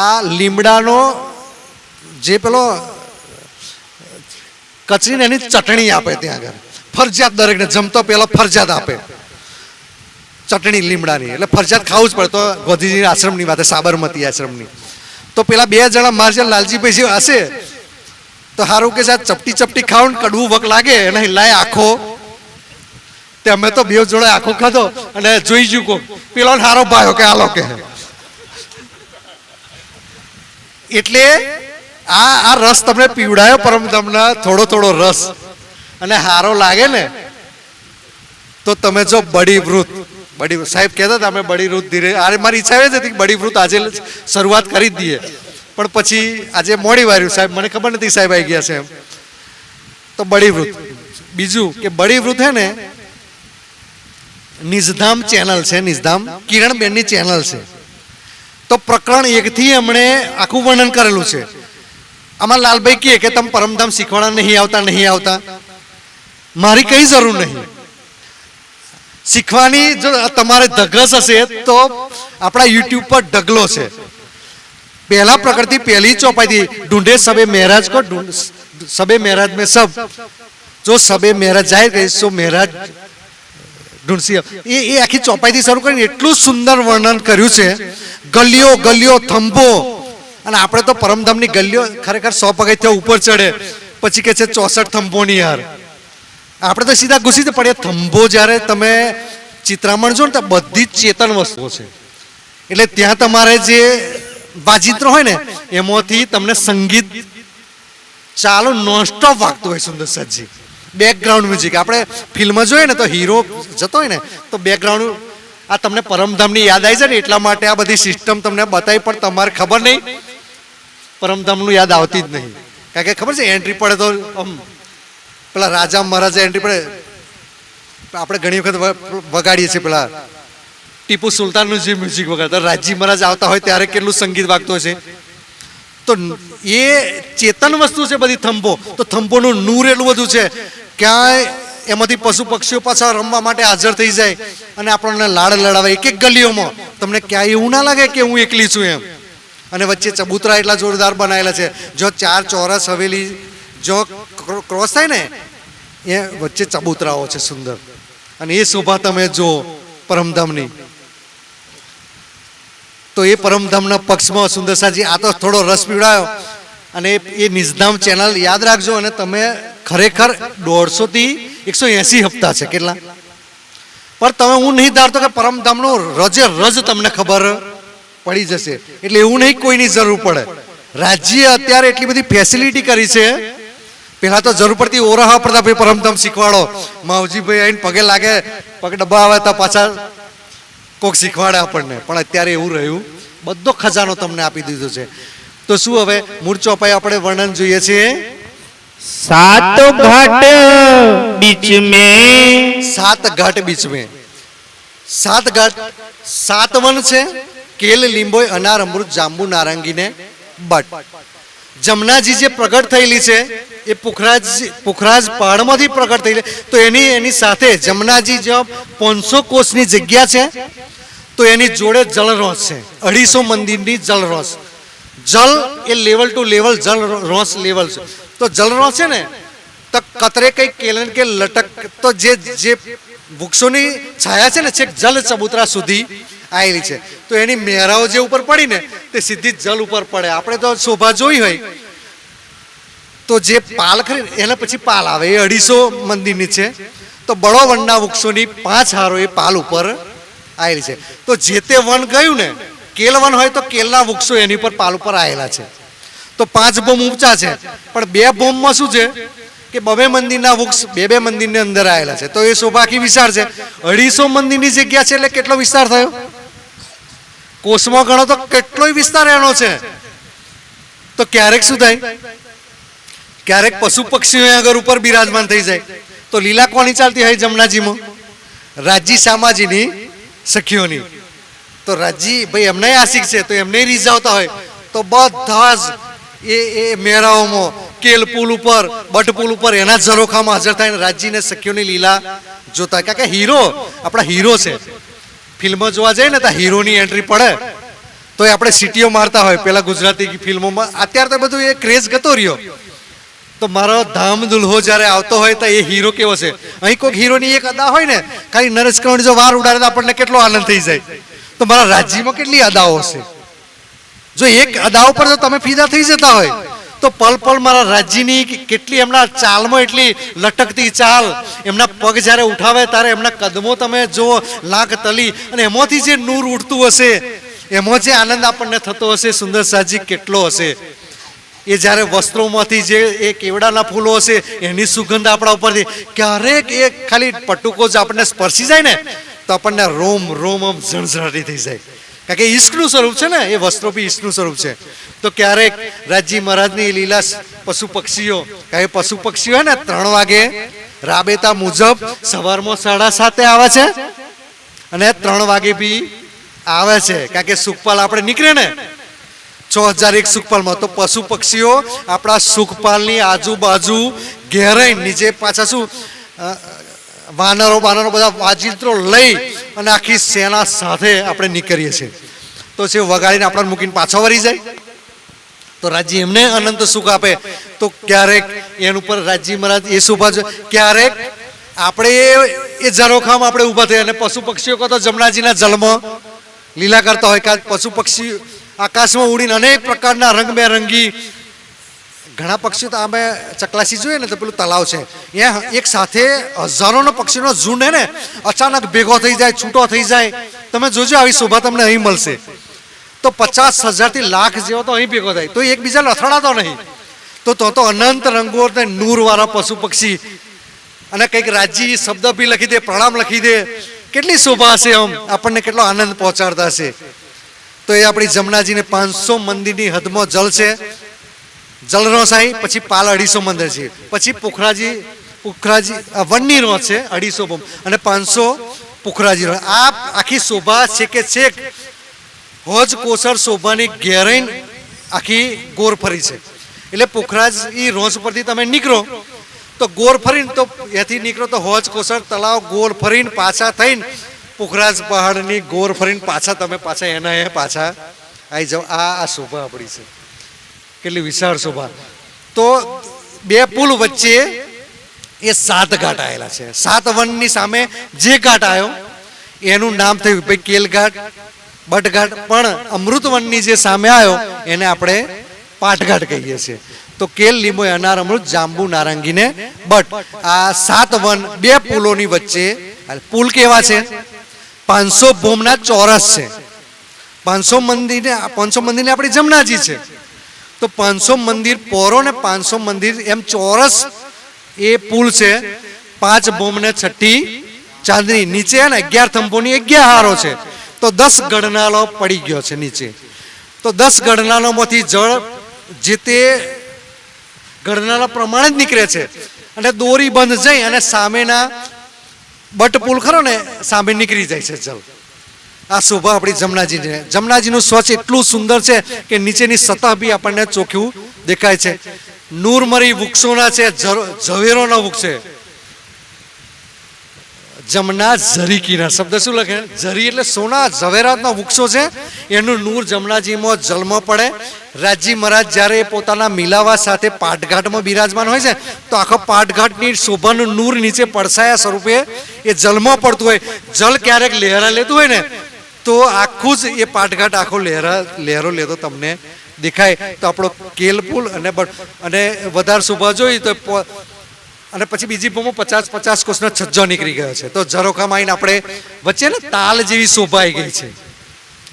આ લીમડાનો જે પેલો કચરીને એની ચટણી આપે ત્યાં આગળ ફરજિયાત. દરેકને જમતો પહેલા ફરજિયાત આપે. ચટણી લીમડાની, એટલે ફરજિયાત ખાવું જ પડે. તો ગોધીજી આશ્રમની વાત, સાબરમતી આશ્રમની. તો પેલા 2 જણા મારશે લાલજીભાઈ જે હશે તો સારું કે સાહેબ ચપટી ચપટી ખાવ ને કડવું વક લાગે અને લાય આખો. તે અમે તો 2 જોડે આખો ખાધો અને જોઈ જુકો પેલો હારો ભાયો કે આલો કે. એટલે આ રસ તમને પીવડાયો પરમધામના, થોડો થોડો રસ અને હારો લાગે ને તો તમે જો બડી વૃત સાહેબ કહેતા હતા અમે બડી વૃત ધીરે, અરે મારી ઈચ્છા એ જ હતી કે બડી વૃત આજે શરૂઆત કરી દઈએ, પણ પછી આજે મોડી વાર્યું સાહેબ, મને ખબર નથી સાહેબ આવી ગયા છે એમ. તો બડી વૃત. બીજું કે બડી વૃત હે ને નિજધામ ચેનલ છે, નિજધામ કિરણબેનની ચેનલ છે. તો પ્રકરણ 1 થી એમણે આખું વર્ણન કરેલું છે. આમાં લાલભાઈ કહે કે તમે પરમધામ શીખવાડા નહીં આવતા. મારી કઈ જરૂર નહીં શીખવાની. જો તમારે ધગસ હશે તો આપણા યુટ્યુબ પર ઢગલો છે. पहला प्रकृति पहली चौपाई थी, ढूंढे सबे महराज को, सबे महराज में सब, जो सबे महराज जाहिर करे सो महराज ढूंढसी. ये आखी चौपाई थी શરૂ કરીને એટલું સુંદર વર્ણન કર્યું છે. ગલીઓ ગલીઓ થંભો, અને આપણે તો પરમધામની ગલીઓ ખરેખર 100 પગથિયા ઉપર ચડે પછી કે છે 64 થંભોની યાર. આપણે તો સીધા ઘૂસી જ પડે. થંભો જ્યારે તમે ચિત્રામણ જો ને તો બધી જ ચેતન વસ્તુઓ છે. એટલે ત્યાં તમારે જે વાજિંત્ર હોય ને એમાંથી તમને સંગીત ચાલો નોનસ્ટોપ વાગતું હોય. સુંદર સજી બેકગ્રાઉન્ડ મ્યુઝિક. આપણે ફિલ્મ જોઈએ ને તો હીરો જતો હોય ને તો બેકગ્રાઉન્ડ આ તમને પરમધામની યાદ આવી જાય ને એટલા માટે આ બધી સિસ્ટમ તમને બતાવી, પણ તમારે ખબર નહીં પરમધામનું યાદ આવતી જ નહીં. કારણ કે ખબર છે એન્ટ્રી પડે તો પેલા રાજા મહારાજા એન્ટ્રી પડે આપણે ઘણી વખત વગાડીએ છીએ. પેલા ટીપુ સુલતાનનું જે મ્યુઝિક વગાડતા રાજજી મહારાજ આવતા હોય ત્યારે કેટલું સંગીત વાગતું હશે. તો એ ચેતન વસ્તુ છે બધી થંભો. તો થંભોનું નૂર એટલું બધું છે ક્યાંય એમાંથી પશુ પક્ષીઓ પાછા રમવા માટે હાજર થઈ જાય અને આપણને લાડ લડાવે. એક એક ગલીઓમાં તમને ક્યાંય એવું ના લાગે કે હું એકલી છું એમ. અને વચ્ચે ચબૂતરા એટલા જોરદાર બનાવેલા છે. જો 4 ચોરસ હવેલી જો ક્રોસ થાય ને એ વચ્ચે ચબૂતરાઓ છે સુંદર. અને એ શોભા તમે જો પરમધામની, તો એ પરમધામના પક્ષમાં સુંદરસાજી આ તો થોડો રસ પીવડાયો. અને એ નિજધામ ચેનલ યાદ રાખજો. અને તમે ખરેખર 150 થી 180 હપ્તા છે કેટલા, પણ તમે હું નહીં ધારતો કે પરમધામનો રજે રજ તમને ખબર પડી જશે. એટલે એવું નહીં કોઈની જરૂર પડે. રાજ્ય અત્યારે એટલી બધી ફેસિલિટી કરી છે. પહેલા તો જરૂર પડતી ઓરાહા પડતા ભાઈ પરમધામ શીખવાડો, માવજીભાઈ આવીને પગે લાગે, પગ ડબ્બા આવે તો પાછા કોક શીખવાડે આપણને. પણ અત્યારે એવું રહ્યું, બધો ખજાનો તમને આપી દીધો છે. તો શું હવે મૂળ ચોપાઈ આપણે વર્ણન જોઈએ છીએ. 7 घाट बीच में, 7 घाट बीच में. 7 घाट 7 वन છે. કેલ, લીંબોય, અનાર, અમૃત, જાંબુ, નારંગી ને બટ. જમનાજી જે પ્રગટ થયેલી છે એ પુખરાજ પહાડમાંથી પ્રગટ થયેલી. તો એની સાથે જમનાજી જો 500 કોષની જગ્યા છે તો એની જોડે જલરોસ છે. 250 મંદિરની જલરોસ. જલ એ લેવલ ટુ લેવલ જલરોસ લેવલ છે. તો જલરોસ છે ને તો કતરે કઈ કેલન કે લટક, તો જે વૃક્ષોની છાયા છે ને છેક જલ ચબૂતરા સુધી આવેલી છે. તો એની મેરાઓ જે ઉપર પડી ને તે સીધી જલ ઉપર પડે. આપણે તો શોભા જોઈ હોય તો જે પાલ ખરી એના પછી પાલ આવે એ 250 મંદિરની છે. તો બળો વનના વૃક્ષોની 5 હારો એ પાલ ઉપર આવેલી છે. તો જે તે વન ગયું ને કેલ વન હોય તો કેલના વૃક્ષો એની ઉપર પાલ ઉપર આવેલા છે. તો 5 બોમ ઊંચા છે, પણ 2 બોમમાં શું છે કે 2 મંદિરના વૃક્ષ 2 મંદિરની અંદર આવેલા છે. તો એ શોભા આખી વિશાળ છે. 250 મંદિરની જગ્યા છે એટલે કેટલો વિસ્તાર થયો? કોષમાં ગણો તો કેટલોય વિસ્તાર એનો છે. તો ક્યારેક શું થાય, ક્યારેક પશુ પક્ષીઓ આગળ ઉપર બિરાજમાન થઈ જાય. તો લીલા કોની ચાલતી હોય જમનાજીમાં? રાજજી શામાજીની સખીઓની. તો રાજજી ભાઈ એમને આશિક છે તો એમને રીઝાવતા હોય તો બધા જ એ મેરાઓમાં કેલ પુલ ઉપર, બટ પુલ ઉપર એના ઝરોખામાં હાજર થાય. રાજજીને સખીઓની લીલા જોતા. કારણ કે હીરો આપણા હીરો છે. ફિલ્મો જોવા જાય ને તો હીરોની એન્ટ્રી પડે તો આપણે સિટીઓ મારતા હોય પેલા ગુજરાતી ફિલ્મોમાં. અત્યારે તો બધું એ ક્રેઝ ગતો રહ્યો. તો મારો ધામ દુલ્હો જ્યારે આવતો હોય તો એ હીરો કેવો છે. અહીં કોઈક હીરોની એક અદા હોય ને, ખાલી નરેશ કનોડિયા જો વાર ઉડાડે તો આપણને કેટલો આનંદ થઈ જાય. તો મારા રાજ્યમાં કેટલી અદાઓ હશે. જો એક અદાઓ પર જો તમે ફીદા થઈ જતા હોય તો પલ પલ મારા રાજ્યની કેટલી એમના ચાલમાં એટલી લટકતી ચાલ, એમના પગ જ્યારે ઉઠાવે ત્યારે એમના કદમો તમે જુઓ, લાખ તલી, અને એમાંથી જે નૂર ઉઠતું હશે, એમાં જે આનંદ આપણને થતો હશે, સુંદર સાજી કેટલો હશે. એ જ્યારે વસ્ત્રોમાંથી જે એ કેવડાના ફૂલો હશે એની સુગંધ આપણા ઉપરથી ક્યારેક એ ખાલી પટુકો જ આપણને સ્પર્શી જાય ને તો આપણને રોમ રોમ આમ ઝણઝણાટી થઈ જાય. કારણ કે ઈશ્કનું સ્વરૂપ છે ને, એ વસ્ત્રો બી ઈશ્કનું સ્વરૂપ છે. તો ક્યારેક રાજજી મહારાજની લીલા પશુ પક્ષીઓ, કારણ કે પશુ પક્ષીઓ હે ને 3 વાગે રાબેતા મુજબ સવારમાં 7:30 આવે છે અને 3 વાગે બી આવે છે. કારણ કે સુખપાલ આપણે નીકળે ને 6001 સુખપાલમાં, તો પશુ પક્ષીઓ આપણા સુખપાલની આજુબાજુ ઘેરાઈ નીચે પાછા શું વાનરો બધા વાજિંત્રો લઈ અને આખી સેના સાથે આપણે નીકળીએ છીએ. તો છે વગાડીને આપણને મૂકીને પાછા વળી જાય. તો રાજજી એમને અનંત સુખ આપે. તો ક્યારેક એના ઉપર રાજજી મહારાજ એ શોભા છે, ક્યારેક આપણે એ ઝરોખામાં આપણે ઊભા થઈએ અને પશુ પક્ષીઓ કહો તો જમનાજીના જલમાં લીલા કરતા હોય. કારણ પશુ પક્ષી આકાશમાં ઉડીને અનેક પ્રકારના રંગબેરંગી ઘણા પક્ષીઓ તો અમે ચકલાસી જોઈએ ને તો પેલું તલાવ છે, ત્યાં એક સાથે હજારોનો પક્ષીનો ઝુંડ હે ને અચાનક ભેગો થઈ જાય, છૂટો થઈ જાય. તમે જોજો આવી શોભા તમને અહીં મળશે. તો 50,000 થી લાખ જેવો તો અહીં ભેગો થાય, તો એકબીજાને અથડાતો નહીં. તો અનંત રંગો ને નૂરવાળા પશુ પક્ષી, અને કંઈક રાજ્ય શબ્દ બી લખી દે, પ્રણામ લખી દે. કેટલી શોભા હશે, આમ આપણને કેટલો આનંદ પહોંચાડતા હશે. તો એ આપણી જમનાજીને 500 મંદિરની હદમાં જલ છે, જલનો સાઈ, પછી પાલ 250 મંદિર છે, પછી પુખરાજી વનની રો છે 250 બોમ, અને 500 પુખરાજી રો. આ આખી શોભા છે કે છેક હોજ કોસર શોભાની ઘેરાઈ આખી ગોર ફરી છે. એટલે પુખરાજી રોજ પરથી તમે નીકળો તો ગોર ફરીને, તો એથી નીકળો તો હોજ કોસર તલાવ ગોર ફરીને પાછા થઈને પુખરાજ પહાડની ગોર ફરીને પાછા તમે પાછા એના એ પાછા આવી જાઓ. આ શોભા આપણી છે, કેટલી વિશાળ શોભા. તો 2 પુલ વચ્ચે એ 7 ઘાટ આવેલા છે. 7 વનની સામે જે ઘાટ આવ્યો એનું નામ થયું ભાઈ કેલઘાટ, બટઘાટ. પણ અમૃતવનની જે સામે આવ્યો એને આપણે પાટઘાટ કહીએ છીએ. તો કેલ, લીંબો, અનાર, અમૃત, જાંબુ, નારંગી ને બટ, આ 7 વન 2 પુલોની વચ્ચે. પુલ કેવા છે? 500 ભોમના ચોરસ છે. 500 મંદિરને આપણી જમનાજી છે. તો 500 મંદિર પોરો ને 500 મંદિર એમ ચોરસ એ પુલ છે. 5 ભોમ ને 6 ચાંદની, નીચે 11 થંભોની 11 હારો છે. તો 10 ગણનાળો પડી ગયો છે નીચે. તો 10 ગણનાળોમાંથી જળ જે તે ગણનાળા પ્રમાણે જ નીકળે છે, અને દોરી બંધ જઈ અને સામેના બટ પુલ ખરો ને સામે નીકળી જાય છે જલ. આ શોભા આપણી જમનાજી છે. જમનાજીનું સ્વચ્છ એટલું સુંદર છે કે નીચેની સતહ બી આપણને ચોખ્ખું દેખાય છે. નૂરમરી વૃક્ષોના છે, ઝવેરોના વૃક્ષ છે. જમના ઝરી કિનાર શબ્દ શું લખે? ઝરી એટલે સોના, ઝવેરાતના વૃક્ષો છે. એનું નૂર જમનાજીમાં જલમાં પડે. રાજજી મહારાજ જ્યારે પોતાના મિલાવા સાથે પાટઘાટમાં બિરાજમાન હોય છે તો આખો પાટઘાટની શોભાનું નૂર નીચે પડછાયા સ્વરૂપે એ જલમાં પડતું હોય. જલ ક્યારેક લહેરા લેતું હોય ને તો આખું જ એ પાટઘાટ આખો લહેરો લેતો તમને દેખાય. તો આપણો કેલ પુલ અને વધારે શોભા જોઈ તો અને પછી બીજી ભૂમો 50 કોસનો છજ્જો નીકળી ગયો છે. તો ઝરોખામાં આવીને આપણે વચ્ચે ને તાલ જેવી શોભા આવી ગઈ છે,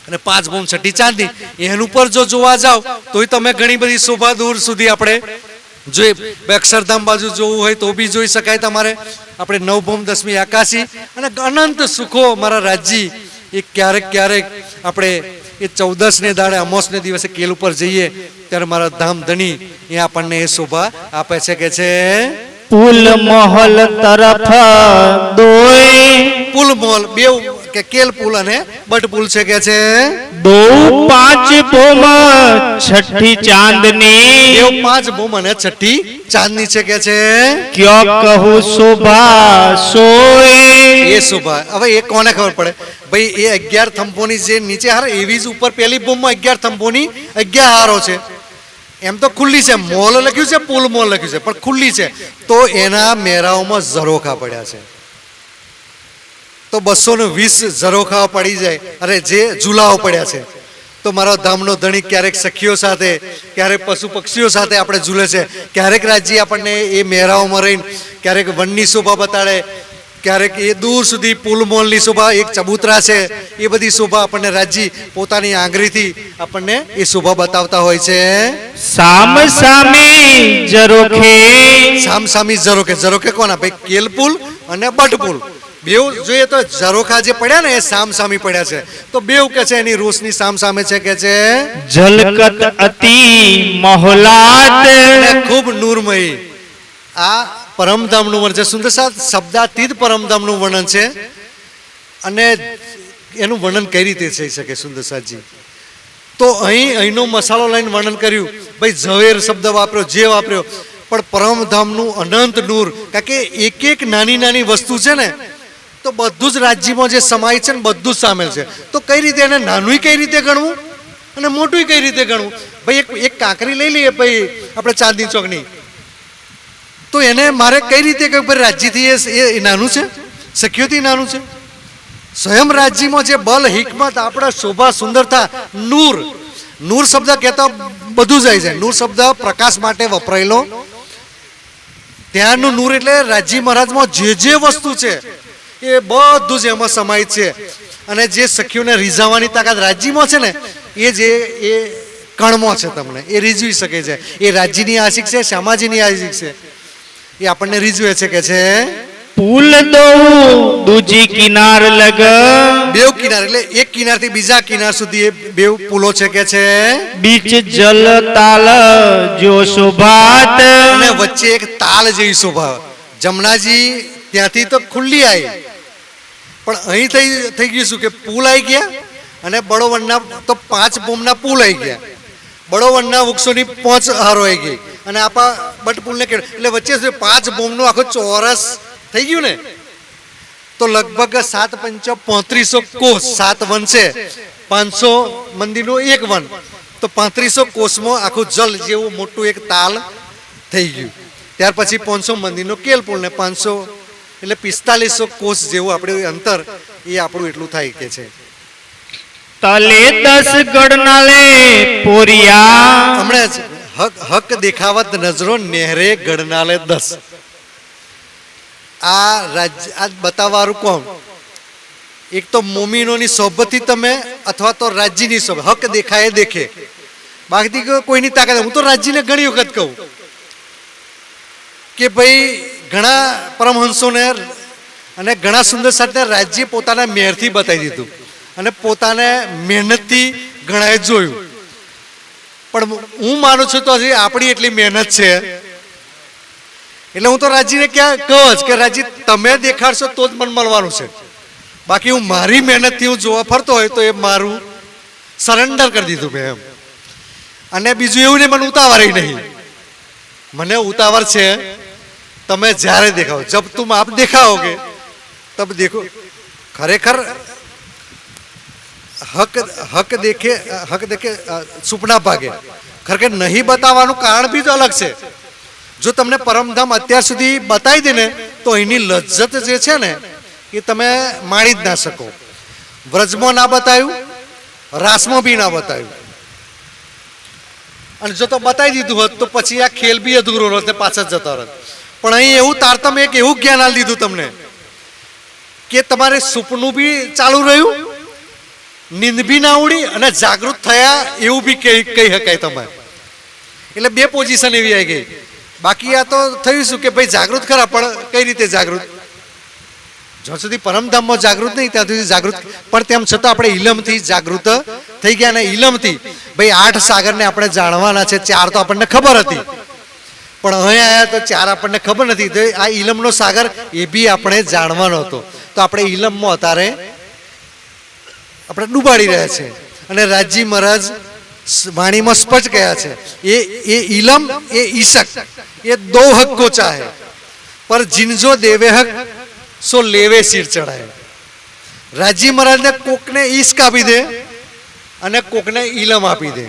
અને 5 ભૂમ 6 ચાંદની. એનું પર જો જોવા જાવ તોય તમે ઘણી બધી શોભા દૂર સુધી આપણે જોઈ. અક્ષરધામ બાજુ જોવું હોય તો બી જોઈ શકાય તમારે. આપણે 9 ભૂમ 10મી આકાશી અને અનંત સુખો મારા રાજજી. એ ક્યારેક આપણે એ 14ને દાડે અમોસને દિવસે કેલ ઉપર જઈએ ત્યારે મારા ધામ ધણી એ આપણને એ શોભા આપે છે કે છે પુલ મહલ તરફ દોય. પુલ મોલ બે કે કેલ પુલ અને બટ પુલ છે કે છે 2 5 ભૂમ 6 ચાંદની. 5 ભૂમ અને 6 ચાંદની છે કે છે ક્યો કહું શોભા સોય. એ શોભા. હવે એ કોને ખબર પડે ભાઈ? એ 11 થંભોની જે નીચે હાર એવી જ ઉપર પેલી ભૂમમાં 11 થંભોની 11 હારો છે. એમ તો ખુલ્લી છે, મોલ લખ્યું છે, પુલ મોલ લખ્યું છે, પણ ખુલ્લી છે. તો એના મેરાઓમાં ઝરોખા પડ્યા છે. તો 220 ઝરોખા પડી જાય, અરે જે ઝૂલાઓ પડ્યા છે. તો મારો ધામનો ધણી ક્યારેક સખીઓ સાથે, ક્યારેક પશુ પક્ષીઓ સાથે આપણે ઝૂલે છે. ક્યારેક રાજ્ય આપણને એ મેરાઓમાં રહીને ક્યારેક વનની શોભા બતાડે, ક્યારેક એ દૂર સુધી પુલ મોલની શોભા, એક ચબૂતરા છે, એ બધી શોભા આપણને રાજ્ય પોતાની આંગળીથી આપણને એ શોભા બતાવતા હોય છે. સામ સામી ઝરોખે, સામસામી ઝરોખે. ઝરોખે કોના? ભાઈ કેલ પુલ અને બટ પુલ બેઉ જોઈએ તો ઝરોખા જે પડ્યા ને એ સામસામી પડ્યા છે. તો બેઉ કે છે એની રોશની સામસામે છે કે છે ઝલકત અતિ મહોલાત, અને ખૂબ નૂરમયી. આ પરમધામનું વર્ણન છે. સુંદર શબ્દાતીત પરમધામનું વર્ણન છે. અને એનું વર્ણન કઈ રીતે થઈ શકે સુંદરસાજી? તો અહીંનો મસાલો લઈને વર્ણન કર્યું. ભાઈ ઝવેર શબ્દ વાપર્યો, જે વાપર્યો, પણ પરમધામનું અનંત નૂર. કારણ કે એક એક નાની નાની વસ્તુ છે ને, તો બધું જ રાજ્યમાં જે સમાય છે ને બધું જ સામેલ છે. તો કઈ રીતે એને નાનું કઈ રીતે ગણવું અને મોટું કઈ રીતે ગણવું? ભાઈ એક કાંકરી લઈ લઈએ ભાઈ આપણે ચાંદની ચોકની, તો એને મારે કઈ રીતે કહ્યું ભાઈ રાજ્યથી એ નાનું છે, સખીઓથી નાનું છે? સ્વયં રાજ્યમાં જે બલ, હિકમત, આપણા શોભા, સુંદરતા, નૂર. નૂર શબ્દ કહેતા બધું જાય છે. નૂર શબ્દ પ્રકાશ માટે વપરાયેલો. ત્યાંનું નૂર એટલે રાજ્ય મહારાજમાં જે વસ્તુ છે એ બધું જ એમાં સમાય છે. અને જે સખીઓને રીઝાવવાની તાકાત રાજ્યમાં છે ને, એ જે એ કણમાં છે, તમને એ રીઝવી શકે છે. એ રાજ્યની આશિક છે, શ્યામાજીની આશિક છે, એ આપણને રીઝવે છે કે છે પુલ દો દૂજી કિનાર લગ, બેવ કિનાર એટલે એક કિનારથી બીજા કિનાર સુધી એ બેવ પુલો છે કે છે બીચ જલ તાલ જો શોભાત, અને વચ્ચે એક તાલ જેવી શોભા. જમનાજી ત્યાંથી તો ખુલ્લી આવી, પણ અહીં થઈ ગયું શું કે પુલ આવી ગયા, અને બળોવનના તો 5 બોમના પુલ આવી ગયા. બળોવનના વૃક્ષોની 5 હારો આવી ગઈ, અને આપા બટ પુલને એટલે વચ્ચે 5 બોમનું આખું ચોરસ થઈ ગયું ને. તો લગભગ 7 પંચ 3500 કોષ, 7 વન છે, 500 મંદિરનું એક વન, તો 3500 કોષમાં આખું જલ જેવું મોટું એક તાલ થઈ ગયું. ત્યાર પછી 500 મંદિરનો કેલ પુલ ને 500 એટલે 4500 કોષ જેવું આપણે અંતર, એ આપણું એટલું થાય કે છે. તલે 10 ગડનાલે પોરિયા, હમણાં જ હક દેખાવત નજરો નેહરે ગડનાલે 10. આ રાજ્ય આ બતાવવાનું કોણ? એક તો મોમીનોની સોબતથી તમે, અથવા તો રાજ્યની સોબત. હક દેખાય દેખે, બાકી કોઈની તાકાત. હું તો રાજ્યને ઘણી વખત કહું કે ભાઈ ઘણા પરમહંસોને અને ઘણા સુંદર સાથે રાજ્ય પોતાના મેરથી બતાવી દીધું, અને પોતાને મહેનતથી ઘણાએ જોયું. પણ હું માનું છું તો હજી આપણી એટલી મહેનત છે, એટલે હું તો રાજ્યને ક્યાં કહું જ કે રાજ્ય તમે દેખાડશો તો જ મને મળવાનું છે. બાકી હું મારી મહેનતથી હું જોવા ફરતો હોય તો એ મારું સરેન્ડર કરી દીધું મેં એમ. અને બીજું એવું નહીં, મને ઉતાવળ નહીં. મને ઉતાવળ છે તમે જ્યારે દેખાઓ, જબ તુમ આપ દેખાઓગે તબ દેખો. ખરેખર હક દેખે સુપના ભાગે. ખરેખર નહીં બતાવવાનું કારણ બી તો અલગ છે. જો તમને પરમધામ અત્યાર સુધી બતાવી દે ને, તો એની લજ્જત જે છે ને એ તમે માણી જ ના શકો. વ્રજમાં ના બતાવ્યું, રાસમાં બી ના બતાવ્યું, અને જો તો બતાવી દીધું હોત તો પછી આ ખેલ બી અધૂરો હોત ને પાછા જ જતા હોત. પણ અહીં એવું તારતમ્ય, એક એવું જ્ઞાન આપી દીધું તમને કે તમારે સુપનું બી ચાલુ રહ્યું, નીંદ બી ના ઉડી, અને જાગૃત થયા એવું બી કહી શકાય તમારે. એટલે 2 પોઝિશન એવી આવી ગઈ. બાકી આ તો થયું શું કે ભાઈ જાગૃત ખરા, પણ કઈ રીતે જાગૃત? જ્યાં સુધી પરમધામમાં જાગૃત નહીં ત્યાં સુધી જાગૃત, પણ તેમ છતાં આપણે ઇલમથી જાગૃત થઈ ગયા. ને ઇલમથી ભાઈ 8 સાગરને આપણે જાણવાના છે. 4 તો આપણને ખબર હતી, પણ અહીં આવ્યા તો 4 આપણને ખબર નથી. તો આ ઇલમનો સાગર એ બી આપણે જાણવાનો હતો. તો આપણે ઇલમમાં અત્યારે આપણે ડૂબાડી રહ્યા છે. અને રાજજી મહારાજ વાણીમાં સ્પષ્ટ કહ્યા છે, એ ઇલમ એ ઈશક એ 2 હક કો ચાહે, પર જીનજો દેવે હક સો લેવે સિર ચડાય. રાજજી મહારાજને કોકને ઈશ્ક આપી દે અને કોકને ઇલમ આપી દે,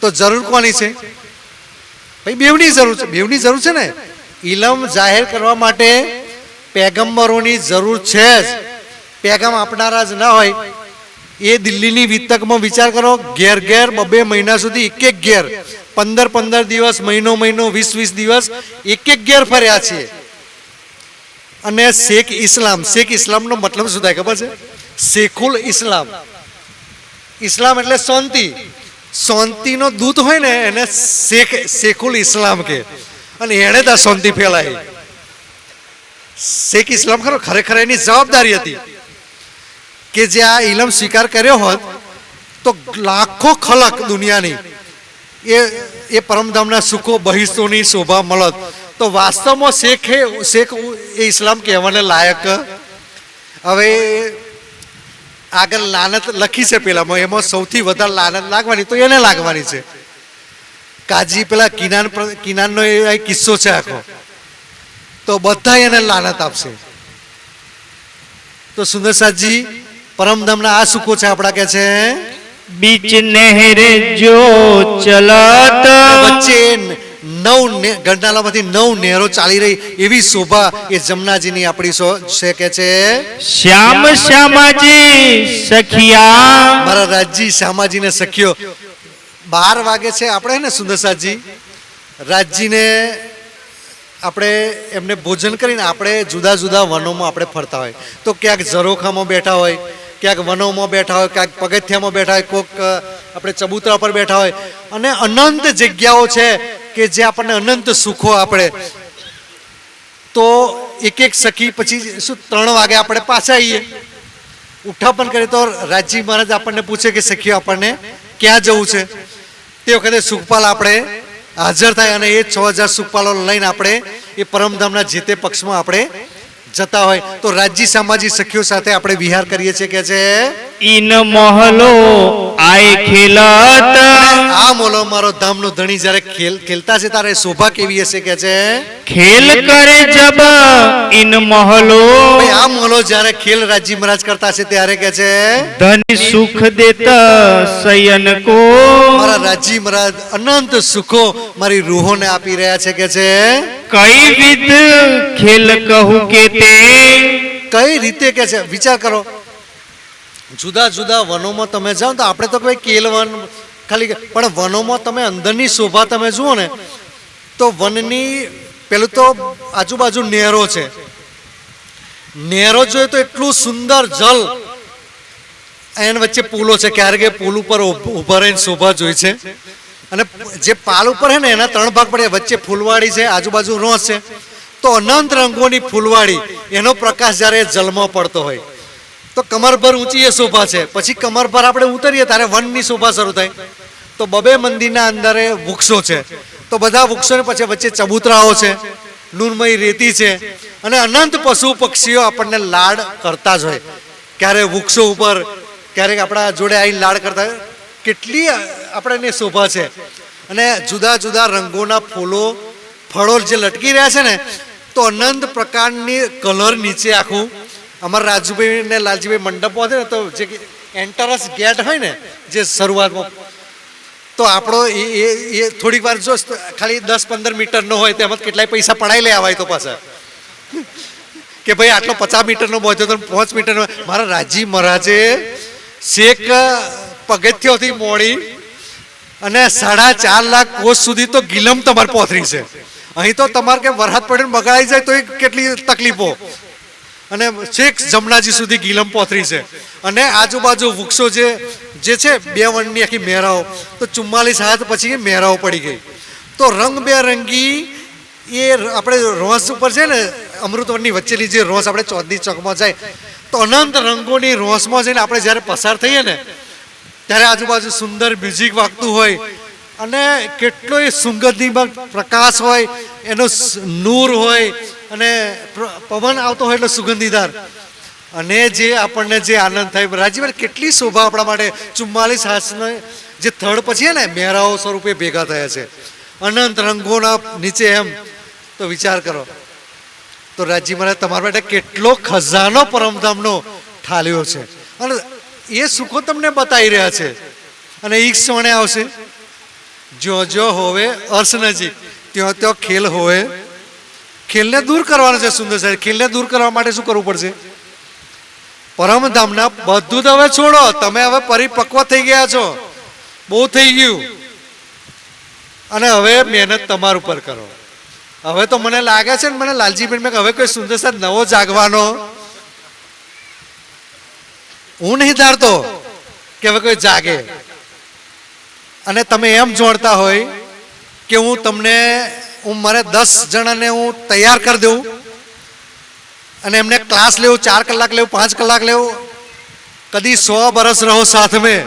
તો જરૂર કોની છે? ભાઈ બેવની જરૂર છે, બેવની જરૂર છે ને. ઇલમ જાહેર કરવા માટે પેગમ્બરોની જરૂર છે જ. પેગામ આપનારા જ ના હોય. એ દિલ્હીની વિતકમાં વિચાર કરો, ઘેર ઘેર 2 મહિના સુધી એક ઘેર 15 દિવસ, મહિનો 20 દિવસ એક ઘેર ફર્યા છીએ. અને શેખ ઇસ્લામનો મતલબ શું થાય ખબર છે? શેખુલ ઇસ્લામ. ઇસ્લામ એટલે શાંતિ. શાંતિનો દૂત હોય ને એને શેખુલ ઇસ્લામ કે. અને એણે તો શાંતિ ફેલાઈ. શેખ ઇસ્લામ ખરેખર એની જવાબદારી હતી કે જે આ ઇલમ સ્વીકાર કર્યો હોત તો લાખો ખલક દુનિયાની એ પરમધામના સુખો બહિસ્તોની શોભા મળત. તો વાસ્તવમાં શેખ એ ઇસ્લામ કહેવાને લાયક. હવે આગળ લાનત લખી છે પેલામાં, એમાં સૌથી વધારે લાનત લાગવાની તો એને લાગવાની છે. કાજી પેલા કિનાનનો એ કિસ્સો છે આખો, તો બધા એને લાનત આપશે. તો સુંદરસાજી પરમધામના આ સુખો છે આપણા કે છે बीच नहर जो चलत વચ્ચે 9 ગંડાલામાંથી 9 નહેરો ચાલી રહી એવી શોભા એ જમનાજીની આપણી છે કે છે श्याम श्यामाजी सखिया મારા રાજજી શ્યામાજીને સખ્યો. 12 વાગે છે આપણે ને સુંદરસાજી રાજજીને આપણે એમને ભોજન કરીને આપણે જુદા જુદા વનોમાં આપણે ફરતા હોય. તો ક્યાંક ઝરોખામાં બેઠા હોય, ક્યાંક વનોમાં બેઠા હોય, ક્યાંક પગથિયામાં બેઠા હોય, કોઈક આપણે ચબૂતરા પર બેઠા હોય. અને અનંત જગ્યાઓ છે કે જે આપણને અનંત સુખો આપણે. તો એક સખી પછી શું 3 વાગે આપણે પાછા આવીએ, ઉઠાપન કરીએ તો રાજજી મહારાજ આપણને પૂછે કે સખીઓ આપણને ક્યાં જવું છે. તે વખતે સુખપાલ આપણે હાજર થાય અને એ 6000 સુખપાલો લઈને આપણે એ પરમધામના જે તે પક્ષમાં આપણે જતા હોય. તો રાજજી સામાજી સખીઓ સાથે આપણે વિહાર કરીએ છીએ કે છે इन महलो आए खेलत આ મોલો મારો ધામનો ધણી જ્યારે ખેલતા છે તારે શોભા કેવી હશે કે છે खेल करे जब इन महलो ભાઈ આ મોલો જ્યારે ખેલ રાજજી મહારાજ કરતા છે ત્યારે કે છે धन सुख देता शयन को મારા રાજજી મહારાજ અનંત સુખો મારી રૂહોને આપી રહ્યા છે કે છે कई विध खेल कहू के ते કઈ રીતે કે છે વિચાર કરો. જુદા જુદા વનોમાં તમે જાઓ તો આપણે તો કોઈ કેલવન ખાલી, પણ વનોમાં તમે અંદરની શોભા તમે જુઓ ને તો વનની પેલું તો આજુબાજુ નહેરો છે. નહેરો જોઈએ તો એટલું સુંદર જલ, એના વચ્ચે પુલો છે. ક્યારેક પુલ ઉપર ઉભા રહીને શોભા જોઈ છે. અને જે પાલ ઉપર છે ને એના 3 ભાગ પડે, વચ્ચે ફૂલવાડી છે, આજુબાજુ રોસ છે. તો અનંત રંગોની ફૂલવાડી, એનો પ્રકાશ જ્યારે જલમાં પડતો હોય તો કમરભર ઊંચી એ શોભા છે. પછી કમરભર આપણે ઉતરીએ ત્યારે વનની શોભા શરૂ થાય. તો 2 મંદિરના અંદર વૃક્ષો છે. તો બધા વૃક્ષોને પછી વચ્ચે ચબૂતરાઓ છે, નૂરમય રેતી છે. અને અનંત પશુ પક્ષીઓ આપણને લાડ કરતા જ હોય. ક્યારેક વૃક્ષો ઉપર, ક્યારેક આપણા જોડે આવીને લાડ કરતા હોય. કેટલી આપણને શોભા છે. અને જુદા જુદા રંગોના ફૂલો, ફળો જે લટકી રહ્યા છે ને, તો અનંત પ્રકારની કલર નીચે આખું અમારા રાજુભાઈ ને લાલજીભાઈ મંડપ પહોંચે ને તો જે એન્ટરસ ગેટ હોય ને જે શરૂઆતમાં, તો આપણો એ થોડીક વાર જો ખાલી 10-15 મીટરનો હોય તેમાં કેટલાય પૈસા પડાઈ લે આવાય તો પાછા કે ભાઈ આટલો 50 મીટરનો પહોંચ્યો તો 5 મીટરનો. મારા રાજજી મહારાજે શેખ પગથિયોથી મોડી અને 4.5 લાખ કોસ સુધી તો ગિલમ તમારે પહોંચરી છે. અહીં તો તમારે કે વરસાદ પડે બગાડાઈ જાય તો કેટલી તકલીફો. અને છેક જમનાજી સુધી ગિલમ પહોંચરી છે. અને આજુબાજુ વૃક્ષો જે છે 2 વનની આખી મેરાઓ, તો 44 હાથ પછી મેરાઓ પડી ગઈ. તો રંગબેરંગી એ આપણે રોસ ઉપર છે ને અમૃતવનની વચ્ચેની જે રોસ આપણે ચોધની ચોકમાં જાય તો અનંત રંગોની રોસમાં જઈને આપણે જ્યારે પસાર થઈએ ને ત્યારે આજુબાજુ સુંદર મ્યુઝિક વાગતું હોય અને કેટલો એ સુગંધીમાં પ્રકાશ હોય, એનો નૂર હોય અને પવન આવતો હોય એટલે સુગંધીદાર. અને જે આપણને જે આનંદ થાય. રાજ્યમાં કેટલી શોભા આપણા માટે 44 હાથનો જે થડ પછી ને મેરાઓ સ્વરૂપે ભેગા થયા છે અનંત રંગોના નીચે. એમ તો વિચાર કરો તો રાજજી મહારાજ તમારા માટે કેટલો ખજાનો પરમધામનો ઠાલ્યો છે. અને એ સુખો તમને બતાવી રહ્યા છે. અને ઈ ક્ષણે આવશે જો જો હોવે અર્શ નજીક. ત્યાં ત્યાં ખેલ હોય. ખેલને દૂર કરવાનો છે સુંદર સાહેબ. ખેલને દૂર કરવા માટે શું કરવું પડશે? પરમધામના બધું તો હવે છોડો. તમે હવે પરિપક્વ થઈ ગયા છો, બહુ થઈ ગયું, અને હવે મહેનત તમારા ઉપર કરો. હવે તો મને લાગે છે ને, મને લાલજીબેન મેં હવે કોઈ સુંદર સાહેબ નવો જાગવાનો હું નહીં ધારતો કે હવે કોઈ જાગે. અને તમે એમ જોડતા હોય કે હું મારે 10 જણાને હું તૈયાર કરી દઉં અને એમને ક્લાસ લેવું, 4 કલાક લેવું, 5 કલાક લેવું, કદી 100 બરસ રહો સાથ મેં.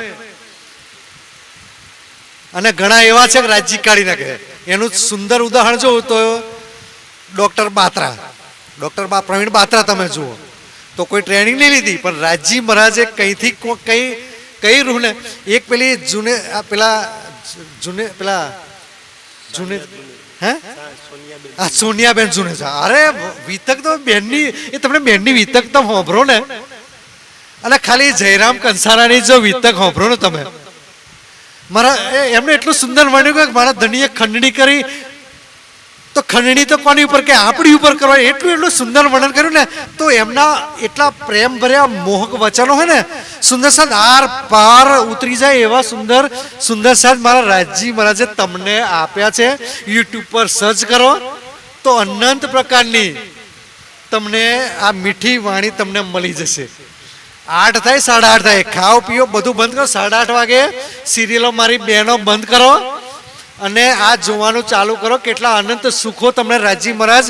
અને ઘણા એવા છે કે રાજ્ય કાઢી નાખે. એનું સુંદર ઉદાહરણ જોવું તો ડોક્ટર પ્રવીણ બાત્રા તમે જુઓ તો કોઈ ટ્રેનિંગ નહીં લીધી, પણ રાજી મહારાજે કઈથી કઈ રૂહ ને એક પેલી સોનિયાબેન જુનેજા. અરે વિતક તો બેનની, એ તમને બેનની વિતક તો સાંભળો ને, અને ખાલી જયરામ કંસારાની જો વિતક સાંભળો ને તમે, મારા એમને એટલું સુંદર વર્ણ્યું કે મારા ધણીએ ખંડણી કરી, તો ખંડણી તો કોની ઉપર કે આપણી ઉપર કરવા, એટલું સુંદર વર્ણન કર્યું ને. તો એમના એટલા પ્રેમ ભર્યા મોહક વચનો હોય ને, સુંદર સાદ આર પાર ઉતરી જાય એવા સુંદર સાદ મારા રાજજી મહારાજે તમને આપ્યા છે. યુટ્યુબ પર સર્ચ કરો તો અનંત પ્રકારની તમને આ મીઠી વાણી તમને મળી જશે. 8 થાય 8:30 થાય, ખાઓ પીઓ બધું બંધ કરો. 8:30 વાગે સિરિયલો મારી બહેનો બંધ કરો અને આ જોવાનું ચાલુ કરો. કેટલા અનંત સુખો તમને રાજજી મહારાજ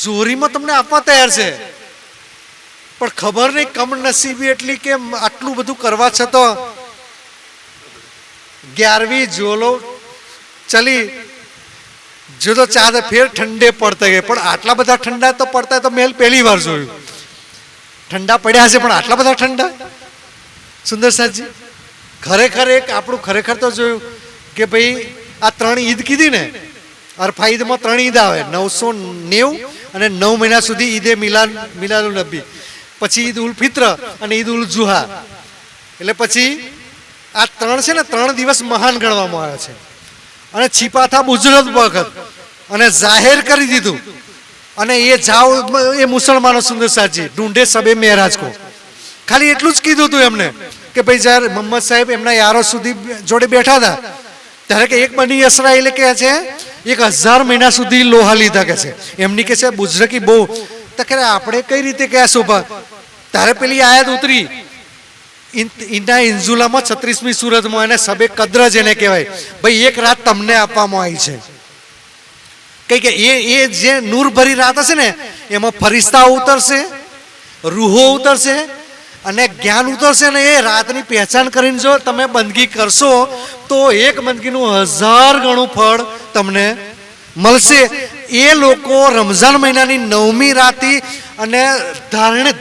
જોરીમાં તમને આપવા તૈયાર છે. પણ ખબર નહીં કમનસીબી એટલી કે આટલું બધું કરવા છતાં 11વી જોલો ચલી જો તો ચાર ફેર ઠંડે પડતા ગયે. પણ આટલા બધા ઠંડા તો પડતા તો મેં પહેલી વાર જોયું. ઠંડા પડ્યા છે પણ આટલા બધા ઠંડા. સુંદર સાહેબજી ખરેખર એક આપણું ખરેખર તો જોયું કે ભાઈ આ 3 ઈદ કીધી ને, અરફા ઈદમાં 3 ઈદ આવે, 990 અને 9 મહિના સુધી ઈદે મિલાદુલ નબી, પછી ઈદ ઉલ ફિત્ર અને ઈદ ઉલ જુહા. એટલે પછી આ 3 છે ને 3 દિવસ મહાન ગણવામાં આવ્યા છે. અને છીપા થા બુજરત વખત અને જાહેર કરી દીધું. અને એ જાઓ એ મુસલમાનો સુંદર સાજી ઢૂંઢે સબે મહેરાજ કો, ખાલી એટલું જ કીધું હતું એમને કે ભાઈ જ્યારે મોહમ્મદ સાહેબ એમના યારો સુધી જોડે બેઠા હતા ત્યારે કે એક બની ઇસરાઈલે કહે છે 1000 મહિના સુધી લોહા લીધા કે છે. એમની કે છે બુજરકી બહુ તો કે આપણે કઈ રીતે કયા શોભા. ત્યારે પેલી આયત ઉતરી ઇન્ના ઇન્ઝુલામાં 36મી સુરતમાં, એને સબે કદ્ર જેને કહેવાય. ભાઈ એક રાત તમને આપવામાં આવી છે. કઈ કે એ જે નૂર ભરી રાત હશે ને એમાં ફરિશ્તાઓ ઉતરશે, રૂહો ઉતરશે અને જ્ઞાન ઉતરશે. ને એ રાતની પહેચાન કરીને જો તમે બંદગી કરશો તો એક બંદગીનું 1000 ગણું ફળ તમને મળશે. એ લોકો રમઝાન મહિનાની 9મી રાતી અને ધારીને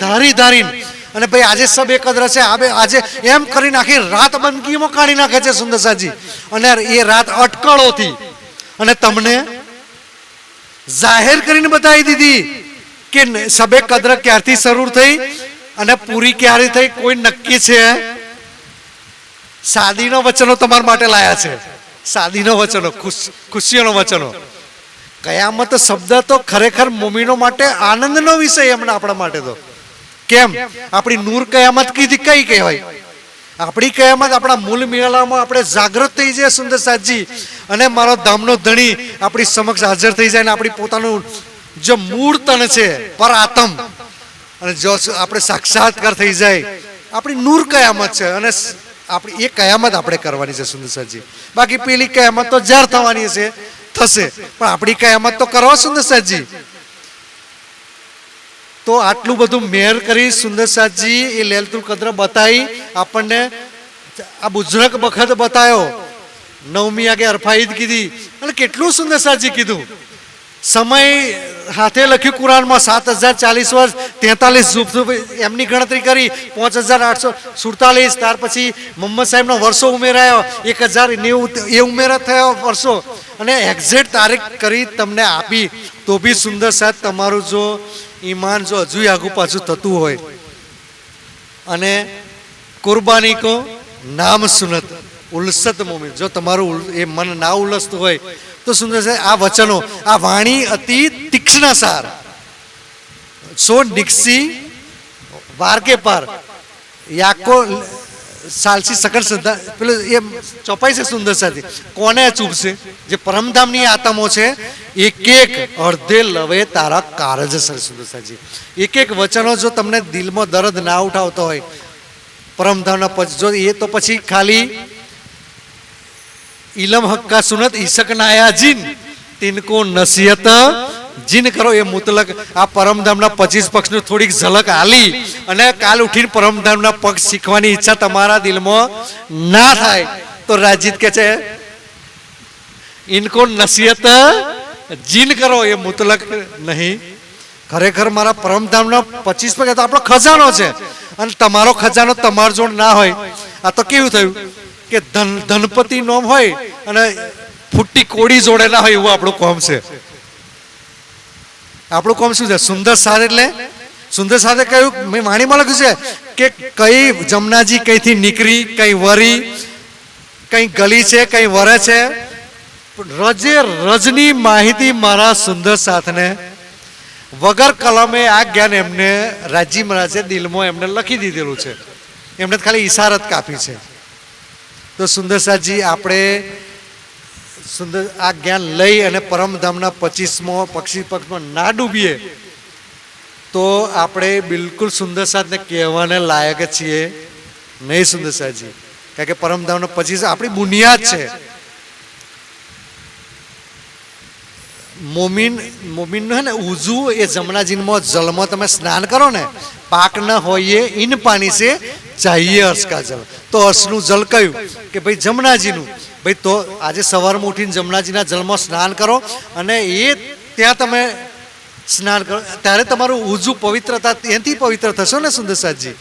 અને ભાઈ આજે સબ એક કદ્ર છે, આજે એમ કરી નાખી રાત બંદગીમાં કાઢી નાખે છે સુંદર સાજી. અને એ રાત અટકળોથી અને તમને જાહેર કરીને બતાવી દીધી કે સબે કદ્ર ક્યારથી શરૂ થઈ અને પૂરી ક્યારે થઈ કોઈ નક્કી છે. શાદીનો વચનો તમારા માટે લાયા છે, શાદીનો વચનો, ખુશીઓનો વચનો. કયામત શબ્દ તો ખરેખર મોમીનો માટે આનંદનો વિષય એમના આપણા માટે તો. કેમ આપણી નૂર કયામત કઈ કહેવાય? આપણી કયામત આપણા મૂળ મેળામાં આપણે જાગૃત થઈ જાય સુંદર સાજી, અને મારો ધામનો ધણી આપણી સમક્ષ હાજર થઈ જાય ને આપણી પોતાનું જે મૂળ તન છે પર આત્મ, અને જો આપણે સાક્ષાત્કાર થઈ જાય આપણી નૂર કયામત છે. અને આપણી એ કયામત આપણે કરવાની છે સુંદર સાજી. બાકી પેલી કયામત તો જ્યારે થવાની છે થશે, પણ આપણી કયામત તો કરવા સુંદર સાજી. તો આટલું બધું મેર કરી સુંદર સાજી એ લૈલતુલ કદ્ર બતાવી આપણને. આ બુજરક વખત બતાવ્યો, 9મી આગે અરફા ઈદ કીધી અને કેટલું સુંદર સાજી કીધું. સમય હાથે લખ્યું કુરાનમાં 7040 વર્ષ 43 એમની ગણતરી કરી 5847. ત્યાર પછી મોહમ્મદ સાહેબનો વર્ષો ઉમેરાયો 1090 એ ઉમેરા થયો વર્ષો, અને એક્ઝેક્ટ તારીખ કરી તમને આપી. તો બી સુંદર સાહેબ તમારું જો ઈમાન જો હજુ આગુ પાછું થતું હોય અને કુરબાની કો નામ સુનત ઉલ્સત મોમિન, જો તમારું એ મન ના ઉલ્લસતું હોય તો સુંદર છે આ વચનો, આ વાણી અતિ તીક્ષ્ણ સાર, સો નિક્ષી વાર કે પાર, યાકો સાલસી સકળ શ્રદ્ધા, પેલું એ ચોપાઈ છે સુંદર સાથી, કોને ચૂપશે? જે પરમધામની આત્મો છે, એક એક અર્ધે લવે તારા કારજ સર. સુંદર સાજી એક એક વચનો જો તમને દિલમાં દર્દ ના ઉઠાવતો હોય પરમધામના પછી, જો એ તો પછી ખાલી ઇલમ હક્કા સુનત ઈશક નાયા જીન તિનકો નસીહત જીન કરો, એ મુતલક આ પરમધામના 25 પક્ષનું થોડીક ઝલક આલી અને કાલ ઉઠીને પરમધામના પક્ષ શીખવાની ઈચ્છા તમારા દિલમાં ના થાય તો રાજીત કે છે ઇનકો નસીહત જીન કરો, એ મુતલક નહીં. ખરેખર મારા પરમધામના 25 પક્ષ તો આપણો ખજાનો છે, અને તમારો ખજાનો તમાર જોડ ના હોય. આ તો કેવું થયું કે ધનપતિ નોમ હોય અને ફૂટી કોડી જોડે ના હોય, એવું આપણું કોમ છે. આપણું કોમ શું છે? સુંદર સાર. એટલે સુંદર સાથે કહ્યું, મેં વાણીમાં લખ્યું છે કે કઈ જમનાજી કઈથી નીકળી, કઈ વરી, કઈ ગલી છે, કઈ વરે છે, રજે રજની માહિતી મારા સુંદર સાથને વગર કલમે આ જ્ઞાન એમને રાજી મહારાજે દિલમાં એમને લખી દીધેલું છે, એમને ખાલી ઈશારત કાપી છે. તો સુંદર સાજી આપણે સુંદર આ જ્ઞાન લઈ અને પરમધામના 25મો પક્ષી પક્ષમાં ના ડૂબીએ તો આપણે બિલકુલ સુંદર સાથને કહેવાને લાયક છીએ નહીં. સુંદર સાજી કારણ કે પરમધામના 25 આપણી બુનિયાદ છે. મોમીન હે ને ઉજુ એ જમનાજીમાં જલમાં તમે સ્નાન કરો ને, પાક ન હોઈએ ઇન પાણી છે ચાહીએ હર્ષ કા જલ. તો હર્ષનું જલ કયું કે ભાઈ જમનાજીનું. ભાઈ તો આજે સવારમાં ઉઠીને જમનાજીના જલમાં સ્નાન કરો અને એ ત્યાં તમે સ્નાન કરો ત્યારે તમારું ઉજુ પવિત્રતા ત્યાંથી પવિત્ર થશો ને સુંદર સાજી.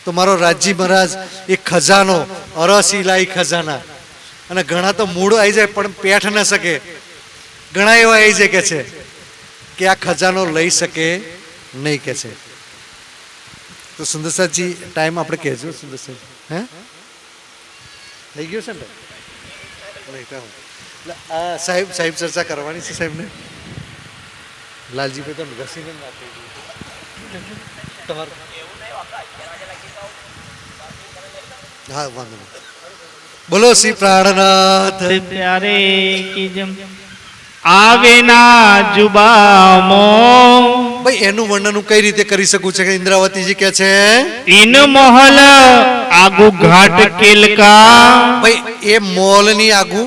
તો મારો રાજી મહારાજ એ ખજાનો અરસિલાઈ ખજાના, અને ઘણા તો મૂળ આવી જાય પણ પેઠ ન શકે, ઘણા એવા આવી જાય કે આ ખજાનો લઈ શકે નહીં કે છે. તો સુંદર સાજી ટાઈમ આપણે કહેજો સુંદર સાજી. હે થઈ ગયો છે ને? સાહેબ ચર્ચા કરવાની છે સાહેબને. લાલજીભાઈ તો ઘસીને તમારું હા વાંધો નહીં. બોલો શ્રી પ્રાણનાથ प्यारे की जम आवे ना जुबामो. ભાઈ એનું વર્ણન હું કઈ રીતે કરી શકું છે કે ઇન્દ્રાવતીજી કે છે इन महल आगु घाट केलका. ભાઈ એ મોલ ની આગુ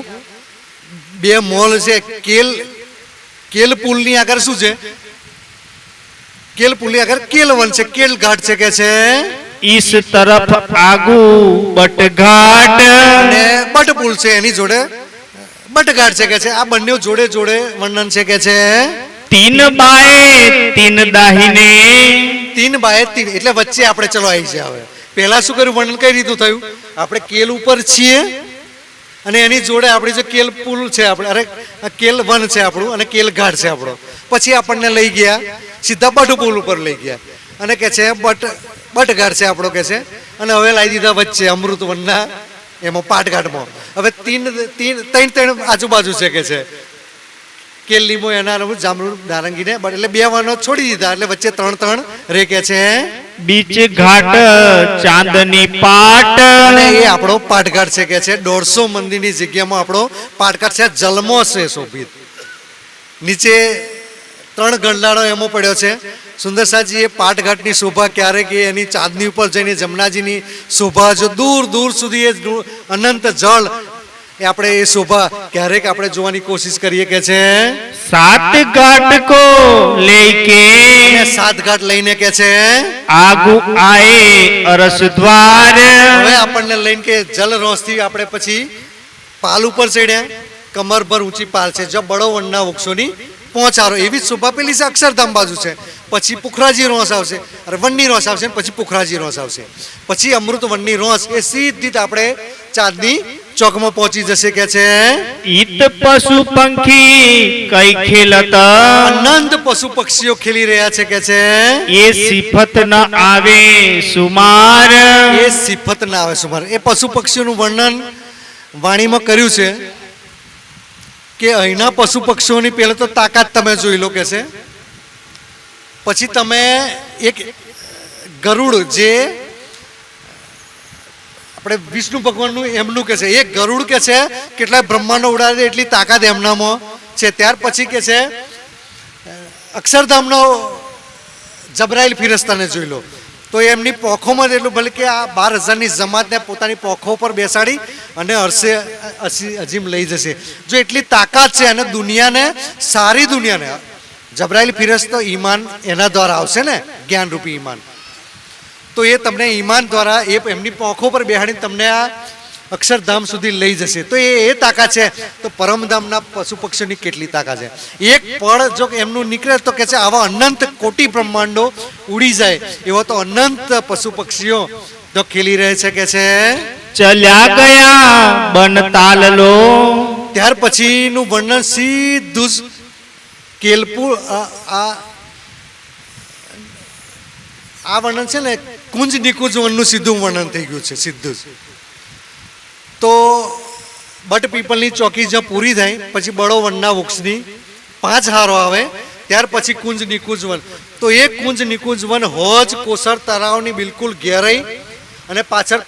બે મોલ છે. કેલ પુલ ની આગળ શું છે? કેલ પુલ ની આગળ કેલવન છે, કેલ ઘાટ છે કે છે. इस तरफ आगु बट घाट અને બટ પુલ છે, એની જોડે બટ ઘાટ છે કે છે. આ બંને જોડે જોડે વર્ણન છે કે છે. 3 बाए 3 दाहिने. 3 બાય 3 એટલે વચ્ચે આપણે ચલો આવી છે. હવે પહેલા શું કર્યું વર્ણન કઈ રીતનું થયું? આપણે કેલ ઉપર છીએ અને એની જોડે આપણી જે કેલ પુલ છે, આપણે અરે કેલ વન છે આપણું અને કેલ ઘાટ છે આપણો. પછી આપણને લઈ ગયા સીધા બટ પુલ ઉપર લઈ ગયા અને કે છે બટ ઘાટ છે આપણો કે છે. અને હવે લાવી દીધા વચ્ચે અમૃત વનના એમાં પાટઘાટમાં. હવે ત્રણ આજુબાજુ છે કે છે. કેલીમો એના જામરૂ નારંગીને એટલે 2 વનો છોડી દીધા એટલે વચ્ચે 3 રે કે છે. बीच घाट चांदनी पाट. અને એ આપણો પાટઘાટ છે કે છે. 150 મંદિરની જગ્યામાં આપણો પાટઘાટ છે. જલમો છે શોભિત. નીચે 3 ગંડાળો એમાં પડ્યો છે. સુંદર સાજી એ પાટઘાટની શોભા ક્યારેક એની ચાંદની ઉપર જઈને જમનાજીની શોભા જો દૂર દૂર સુધી એ અનંત જળ એ આપણે એ શોભા ક્યારેક આપણે જોવાની કોશિશ કરીએ કે છે. 7 घाट को लेके 7 ઘાટ લઈને કે છે आगु आए अरस द्वार. હવે આપણને લઈને કે જલ રોષથી આપણે પછી પાલ ઉપર ચડ્યા. કમરભર ઊંચી પાલ છે જો બળો વનના વૃક્ષોની પહોંચારો. એવી જ શોભા પેલી છે અક્ષરધામ બાજુ છે. પછી પુખરાજી રોસ આવશે, અરે વનની રોસ આવશે, પછી પુખરાજી રોસ આવશે, પછી અમૃત વનની રોસ એ સીધી આપણે ચાંદની ચોકમાં પહોંચી જશે કે છે. इत पशु पंखी कई खेलता. અનંત પશુ પક્ષીઓ ખેલી રહ્યા છે કે છે. ये सिफत न आवे सुमार. એ સિફત ના આવે સુમાર. એ પશુ પક્ષીઓનું વર્ણન વાણીમાં કર્યું છે કે અહીંના પશુ પક્ષીઓની પહેલા તો તાકાત તમે જોઈ લો કે છે, પછી તમે એક ગરુડ જે આપણે વિષ્ણુ ભગવાનનું એમનું કે છે, એક ગરુડ કે છે કેટલાય બ્રહ્માંડો ઉડાડે એટલી તાકાત એમનામાં છે. ત્યાર પછી કે છે અક્ષરધામનો જબરાઈલ ફિરસ્તાને જોઈ લો તો એમની પોખોમાં જ એટલું, ભલે કે આ 12,000ની જમાતને પોતાની પોખો પર બેસાડી અને અરસે અજીમ લઈ જશે. જો એટલી તાકાત છે અને દુનિયાને, સારી દુનિયાને જબરાઈલ ફિરસ્તો ઈમાન એના દ્વારા આવશે ને, જ્ઞાનરૂપી ઈમાન, તો એ તમને ઈમાન દ્વારા એ એમની પોખો પર બેહાડીને તમને આ અક્ષરધામ સુધી લઈ જશે. તો એ તાકાત છે. તો પરમધામના પશુ પક્ષીઓની કેટલી તાકાત છે. એક પળ જો એમનું નીકળે તો કે છે આવા અનંત કોટી બ્રહ્માંડો ઉડી જાય એવો તો અનંત પશુ પક્ષીઓ તો ખેલી રહે છે કે છે. ચલ્યા ગયા બન તાલલો. ત્યાર પછીનું વર્ણન સીધું જ કેલપુર આ વર્ણન છે ને કુંજ નિકુંજ વનનું સીધું વર્ણન થઈ ગયું છે. સીધું જ તો બટ પીપલની ચોકી જ્યાં પૂરી થાય પછી બળો વનના વૃક્ષની 5 હારો આવે, ત્યાર પછી કુંજ નિકુંજ વન. તો એ કુંજ નિકુંજ વન હોજ કોસર તળાવની બિલકુલ ઘેરાઈ અને પાછળ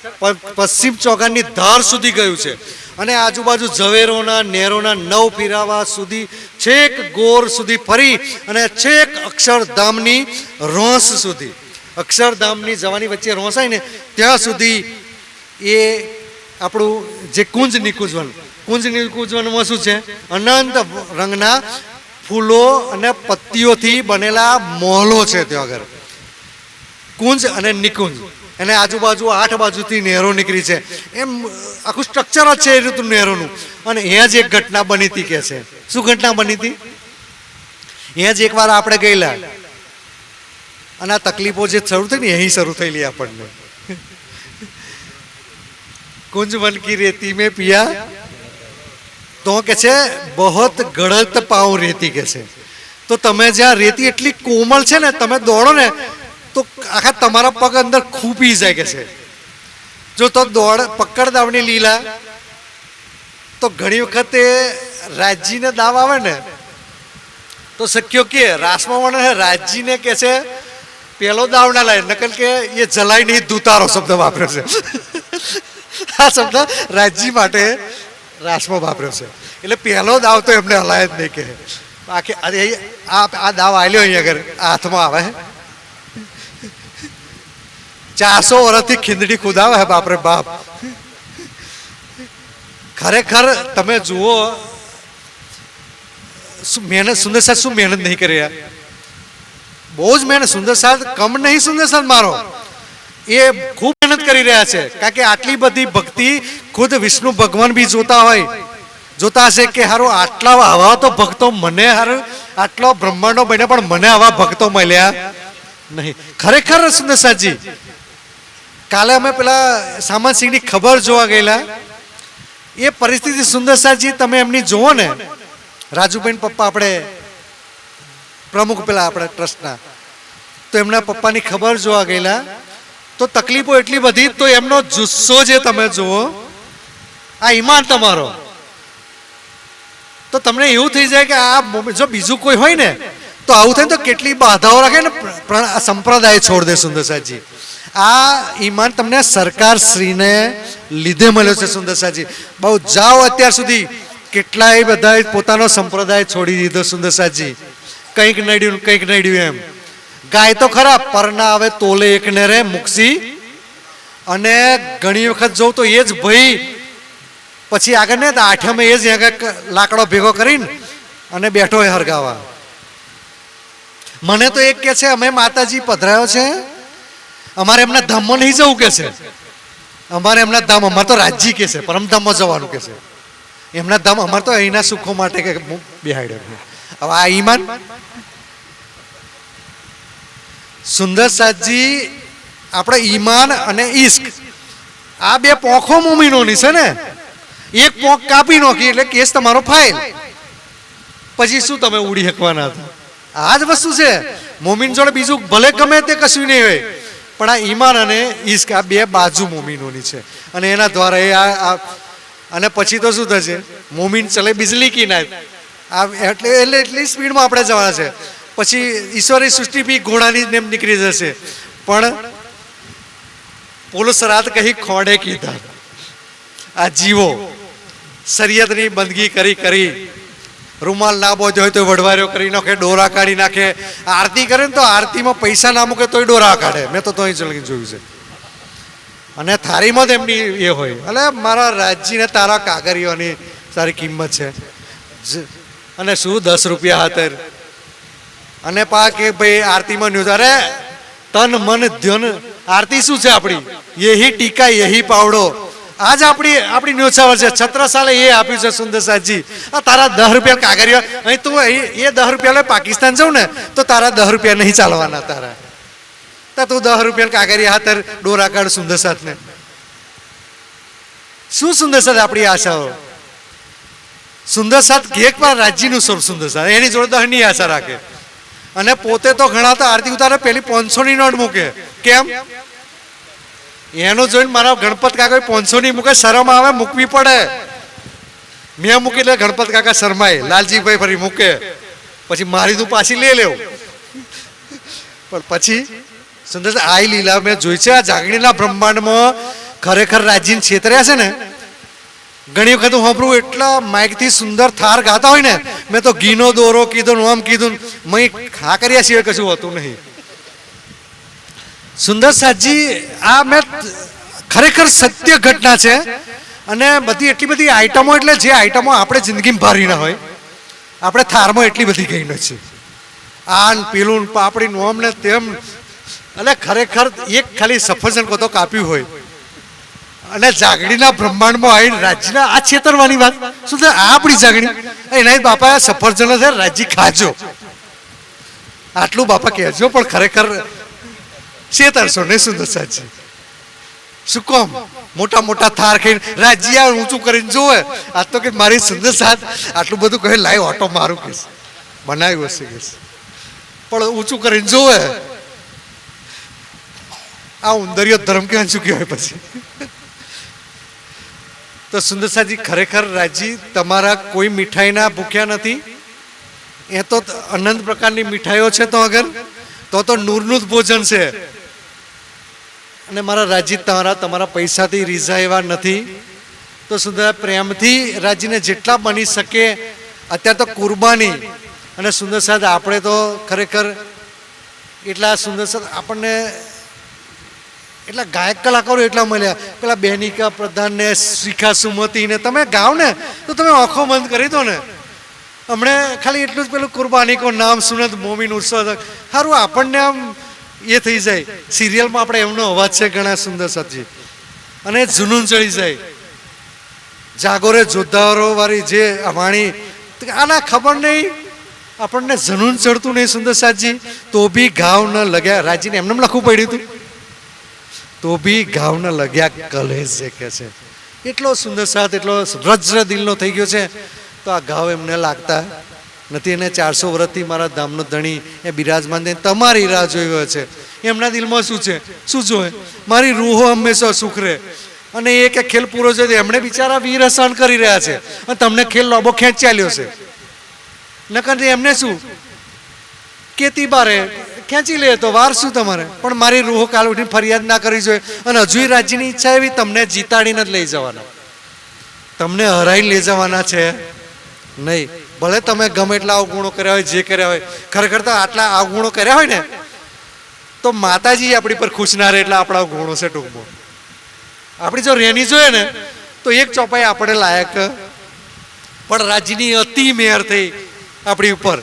પશ્ચિમ ચોગાનની ધાર સુધી ગયું છે. અને આજુબાજુ ઝવેરોના નેરોના 9 ફીરાવા સુધી છેક ગોર સુધી ફરી અને છેક અક્ષરધામની રોંસ સુધી, અક્ષરધામની જવાની વચ્ચે રોંસાય ને ત્યાં સુધી એ આપણું જે કુંજ નિકુંજ વન, કુંજ નિકુંજ વનમાં શું છે, અનંત રંગના ફૂલો અને પત્તીઓથી બનેલા મહોલો છે. ત્યાં આગળ કુંજ અને નિકુંજ, અને આજુબાજુ 8 બાજુથી નહેરો નીકળી છે. એમ આખું સ્ટ્રક્ચર જ છે એ રીતનું નહેરોનું. અને અહીંયા જ એક ઘટના બની હતી કે છે. શું ઘટના બની હતી? અહીંયા જ એકવાર આપણે ગયેલા અને આ તકલીફો જે શરૂ થઈ ને અહીં શરૂ થયેલી આપણને. कुंज वन की रेती में पिया तो के छे बहुत गड़त पाँव रेती के छे. तो तमे ज्यां रेती एटली कोमल छे ने तमे दौड़ो ने तो आखा तमारा पग अंदर खूपी जाए के छे. जो तो दौड़ पकड़ दावनी लीला तो घणी वखत राजी ने दाव आवे ने तो शक्यो के रासमा है राजी ने के छे पेलो दाव ना लाए, नकल के ये जलाई नहीं दूतारो शब्द वापर्यो छे. આ શબ્દ રાજી માટે રાસમાં વાપર્યો છે. એટલે પહેલો દાવ તો એમને હલાય જ નહીં કે આખી આ દાવ આલ્યો અહીં આગળ હાથમાં આવે 400 વર્ષથી ખીંદડી ખુદાવે હે બાપરે બાપ. ખરેખર તમે જુઓ મહેનત સુંદર સાહેબ શું મહેનત નહીં કરી, બહુ જ મહેનત. સુંદર સાહેબ કમ નહીં, સુંદર સાહેબ મારો એ ખૂબ મહેનત કરી રહ્યા છે. કારણ કે આટલી બધી ભક્તિ ખુદ વિષ્ણુ ભગવાન બી જોતા હોય, જોતા હશે કે હારું આટલા આવા તો ભક્તો મને હારું આટલો બ્રહ્માંડો બન્યા પણ મને આવા ભક્તો મળ્યા નહીં. ખરેખર સુંદરસાજી કાલે અમે પેલા સામાન સિંહની ખબર જોવા ગયેલા, એ પરિસ્થિતિ સુંદરસાજી તમે એમની જુઓ ને, રાજુભાઈ પપ્પા આપણે પ્રમુખ પેલા આપણે ટ્રસ્ટના, તો એમના પપ્પાની ખબર જોવા ગયેલા તો તકલીફો એટલી બધી, તો એમનો જુસ્સો જે તમે જુઓ, આ ઈમાન તમારો, તો તમને એવું થઈ જાય કે આ જો બીજું કોઈ હોય ને તો આવું થાય તો કેટલી બાધાઓ રાખે ને સંપ્રદાય છોડ દે. સુંદરસાજી આ ઈમાન તમને સરકાર શ્રીને લીધે મળ્યો છે. સુંદરસાજી બહુ જાઓ અત્યાર સુધી કેટલાય બધા પોતાનો સંપ્રદાય છોડી દીધો. સુંદરસાજી કંઈક નડ્યું એમ ગાય તો ખરા પરના આવે તોલે એકને રે મુક્ષી. અને ઘણી વખત જોઉં તો એ જ ભાઈ પછી આગળ ને આઠમે એ જ લાકડો ભેગો કરીને અને બેઠો હોય હરગાવા. મને તો એક કે છે અમે માતાજી પધરાયો છે, અમારે એમના ધામમાં નહીં જવું કે છે, અમારે એમના ધામ, અમારે તો રાજ્ય કે છે પરમધામમાં જવાનું કે છે. એમના ધામ અમારે તો અહીંના સુખો માટે કે બેહાડ્યો. હવે આ ઈમાન સુંદરસાજી આપણે ઈમાન અને ઈશ્ક આ બે પોખો મોમીનોની છે ને, એક પોખ કાપી નાખી એટલે કેસ તમારો ફાઇલ, પછી શું તમે ઉડી શકવાના હતા? આ જ વસ્તુ છે. મોમીન જોડે બીજું ભલે ગમે તે કશું નહીં હોય પણ આ ઈમાન અને ઈશ્ક આ બે બાજુ મોમીનોની છે. અને એના દ્વારા અને પછી તો શું થશે? મોમીન ચલે બિજલી કી નાય. આ એટલી સ્પીડમાં આપણે જવાના છે. પછી ઈશ્વરની સૃષ્ટિ બી ઘોડાની જેમ નીકળી જશે. પણ પોલો સરાત કહી ખોડે કીધા. આ જીવો શરીયતની બંદગી કરી કરી રૂમાલ ના બોધ્યો હોય તો વડવાર્યો કરી નાખે, ડોરા કાઢી નાખે. આરતી કરે ને તો આરતીમાં પૈસા ના મૂકે તોય ડોરા કાઢે. મેં તો અહીં ચલગી જોયું છે. અને થાળીમાં જ એમની એ હોય, એટલે મારા રાજજીને તારા કાગરીઓની સારી કિંમત છે. અને શું 10 રૂપિયા હાથર. અને પા કે ભાઈ આરતીમાં ન્યૂઝ, અરે તન મન ધન. આરતી શું છે આપણી? યહી ટીકા યહી પાવડો. આજ આપણી ન્યોછાવર છે. છત્રસાલે એ આપ્યું છે સુંદરસાજી. આ તારા 10 રૂપિયા કાગરીઓ અહીં તું એ 10 રૂપિયા પાકિસ્તાન જાઉં ને તો તારા 10 રૂપિયા નહીં ચાલવાના તારા. તું 10 રૂપિયા કાગરી હાથર ડોરા કાઢ સુંદરસાત ને. શું સુંદરસાત આપણી આશાઓ? સુંદરસાત કેક પર રાજ્યનું સ્વરૂપ સુંદરસાત એની જોડે 10 ની આશા રાખે. અને પોતે તો ઘણા તો આરતી ઉતારે પેલી 500 ની નોટ મૂકે. કેમ? એનું જોઈને મારા ગણપત કાકા 500 ની મૂકે, શરમ આવે, મૂકવી પડે. મેં મૂકી લે, ગણપત કાકા શરમાય, લાલજીભાઈ ફરી મૂકે, પછી મારી તું પાછી લઈ લેવું. પણ પછી સુંદર આઈ લીલા મેં જોઈ છે આ જાગણીના બ્રહ્માંડમાં. ખરેખર રાજ્યને છેતર્યા છે ને. ઘણી વખત હું સાંભળું એટલા માઇકથી સુંદર થાર ગાતા હોય ને, મેં તો ઘીનો દોરો કીધું, આમ કીધું, મય ખા કર્યા સિવાય કશું હોતું નહીં. સુંદરસાજી આ મેં ખરેખર સત્ય ઘટના છે. અને બધી એટલી બધી આઈટમો, એટલે જે આઈટમો આપણે જિંદગીમાં ભારી ના હોય આપણે થારમાં એટલી બધી ગઈ નથી. આન પેલું પાપડી નોમ ને તેમ. એટલે ખરેખર એક ખાલી સફરજન કોતો કાપ્યું હોય અને જાગણીના બ્રહ્માંડમાં આવીને રાજ્યના આ છેતરવાની વાત શું છે? આ આપણી જાગણી એના બાપા સફરજન છે, રાજ્ય ખાજો આટલું બાપા કહેજો. પણ ખરેખર છેતરશો નહીં સુંદરસાજી. શું કોમ મોટા મોટા થાર ખાઈને રાજ્ય ઊંચું કરીને જોવે. આ તો કે મારી સુંદરસાત આટલું બધું કહે લાઈવ ઓટો મારું કે બનાવ્યું હશે કે, પણ ઊંચું કરીને જોવે. આ ઉંદરિયો ધર્મ કેવા શું કહેવાય પછી. તો સુંદરસાજી ખરેખર રાજજી તમારા કોઈ મીઠાઈના ભૂખ્યા નથી. એ તો અનંત પ્રકારની મીઠાઈઓ છે. તો અગર તો નૂરનું જ ભોજન છે. અને મારા રાજજી તમારા પૈસાથી રીઝાયેવા નથી. તો સુંદર પ્રેમથી રાજ્યને જેટલા બની શકે અત્યારે તો કુરબાની. અને સુંદરસાદ આપણે તો ખરેખર એટલા સુંદરસાદ આપણને એટલા ગાયક કલાકારો એટલા મળ્યા. પેલા બેનિકા પ્રધાન ને શિખા સુમતી ને તમે ગાઓ ને તો તમે આંખો બંધ કરી દો ને. હમણે ખાલી એટલું જ પેલું કુરબાની કો નામ સુનત મોમીન ઉત્સવ સારું આપણને આમ એ થઈ જાય. સિરિયલમાં આપણે એમનો અવાજ છે ઘણા સુંદરસાજી. અને જુનૂન ચડી જાય. જાગોરે જોધારો વાળી જે વાણી આના ખબર નહીં આપણને જનૂન ચડતું નહીં સુંદરસાજી. તો બી ઘાવ ન લગ્યા. રાજજીને એમને લખવું પડ્યું હતું. તો બી ઘાવ ન લગ્યા કલેશ જે કે છે. એટલો સુંદરસાદ એટલો વજ્ર દિલનો થઈ ગયો છે. તો આ ઘાવ એમને લાગતા નથી. એને 400 વર્ષથી મારા ધામનો ધણી એ બિરાજમાન થઈને તમારી રાહ જોઈ રહ્યો છે. એમના દિલમાં શું છે? શું જોવે? મારી રૂહો હંમેશા સુખ રહે. અને એ કે ખેલ પૂરો છે એમણે બિચારા વીર સહન કરી રહ્યા છે અને તમને ખેલ લોબો ખેંચ ચાલ્યો છે. નકર એમને શું કેતી બારે ખેંચી લે તો વાર શું તમારે? પણ મારી રૂહો કાલ ઉઠીને ફરિયાદ ના કરવી જોઈએ. અને હજુ રાજ્યની ઈચ્છા એવી તમને જીતાડીને જ લઈ જવાના, તમને હરાઈને લઈ જવાના છે નહીં. ભલે તમે ગમે એટલા અવગુણો કર્યા હોય, જે કર્યા હોય. ખરેખર તો આટલા અવગુણો કર્યા હોય ને તો માતાજી આપણી પર ખુશ ના રહે. એટલે આપણા ગુણો છે ટૂંકમાં. આપણી જો રેની જોઈએ ને તો એક ચોપાઈ આપણે લાયક. પણ રાજ્યની અતિ મેયર થઈ આપણી ઉપર.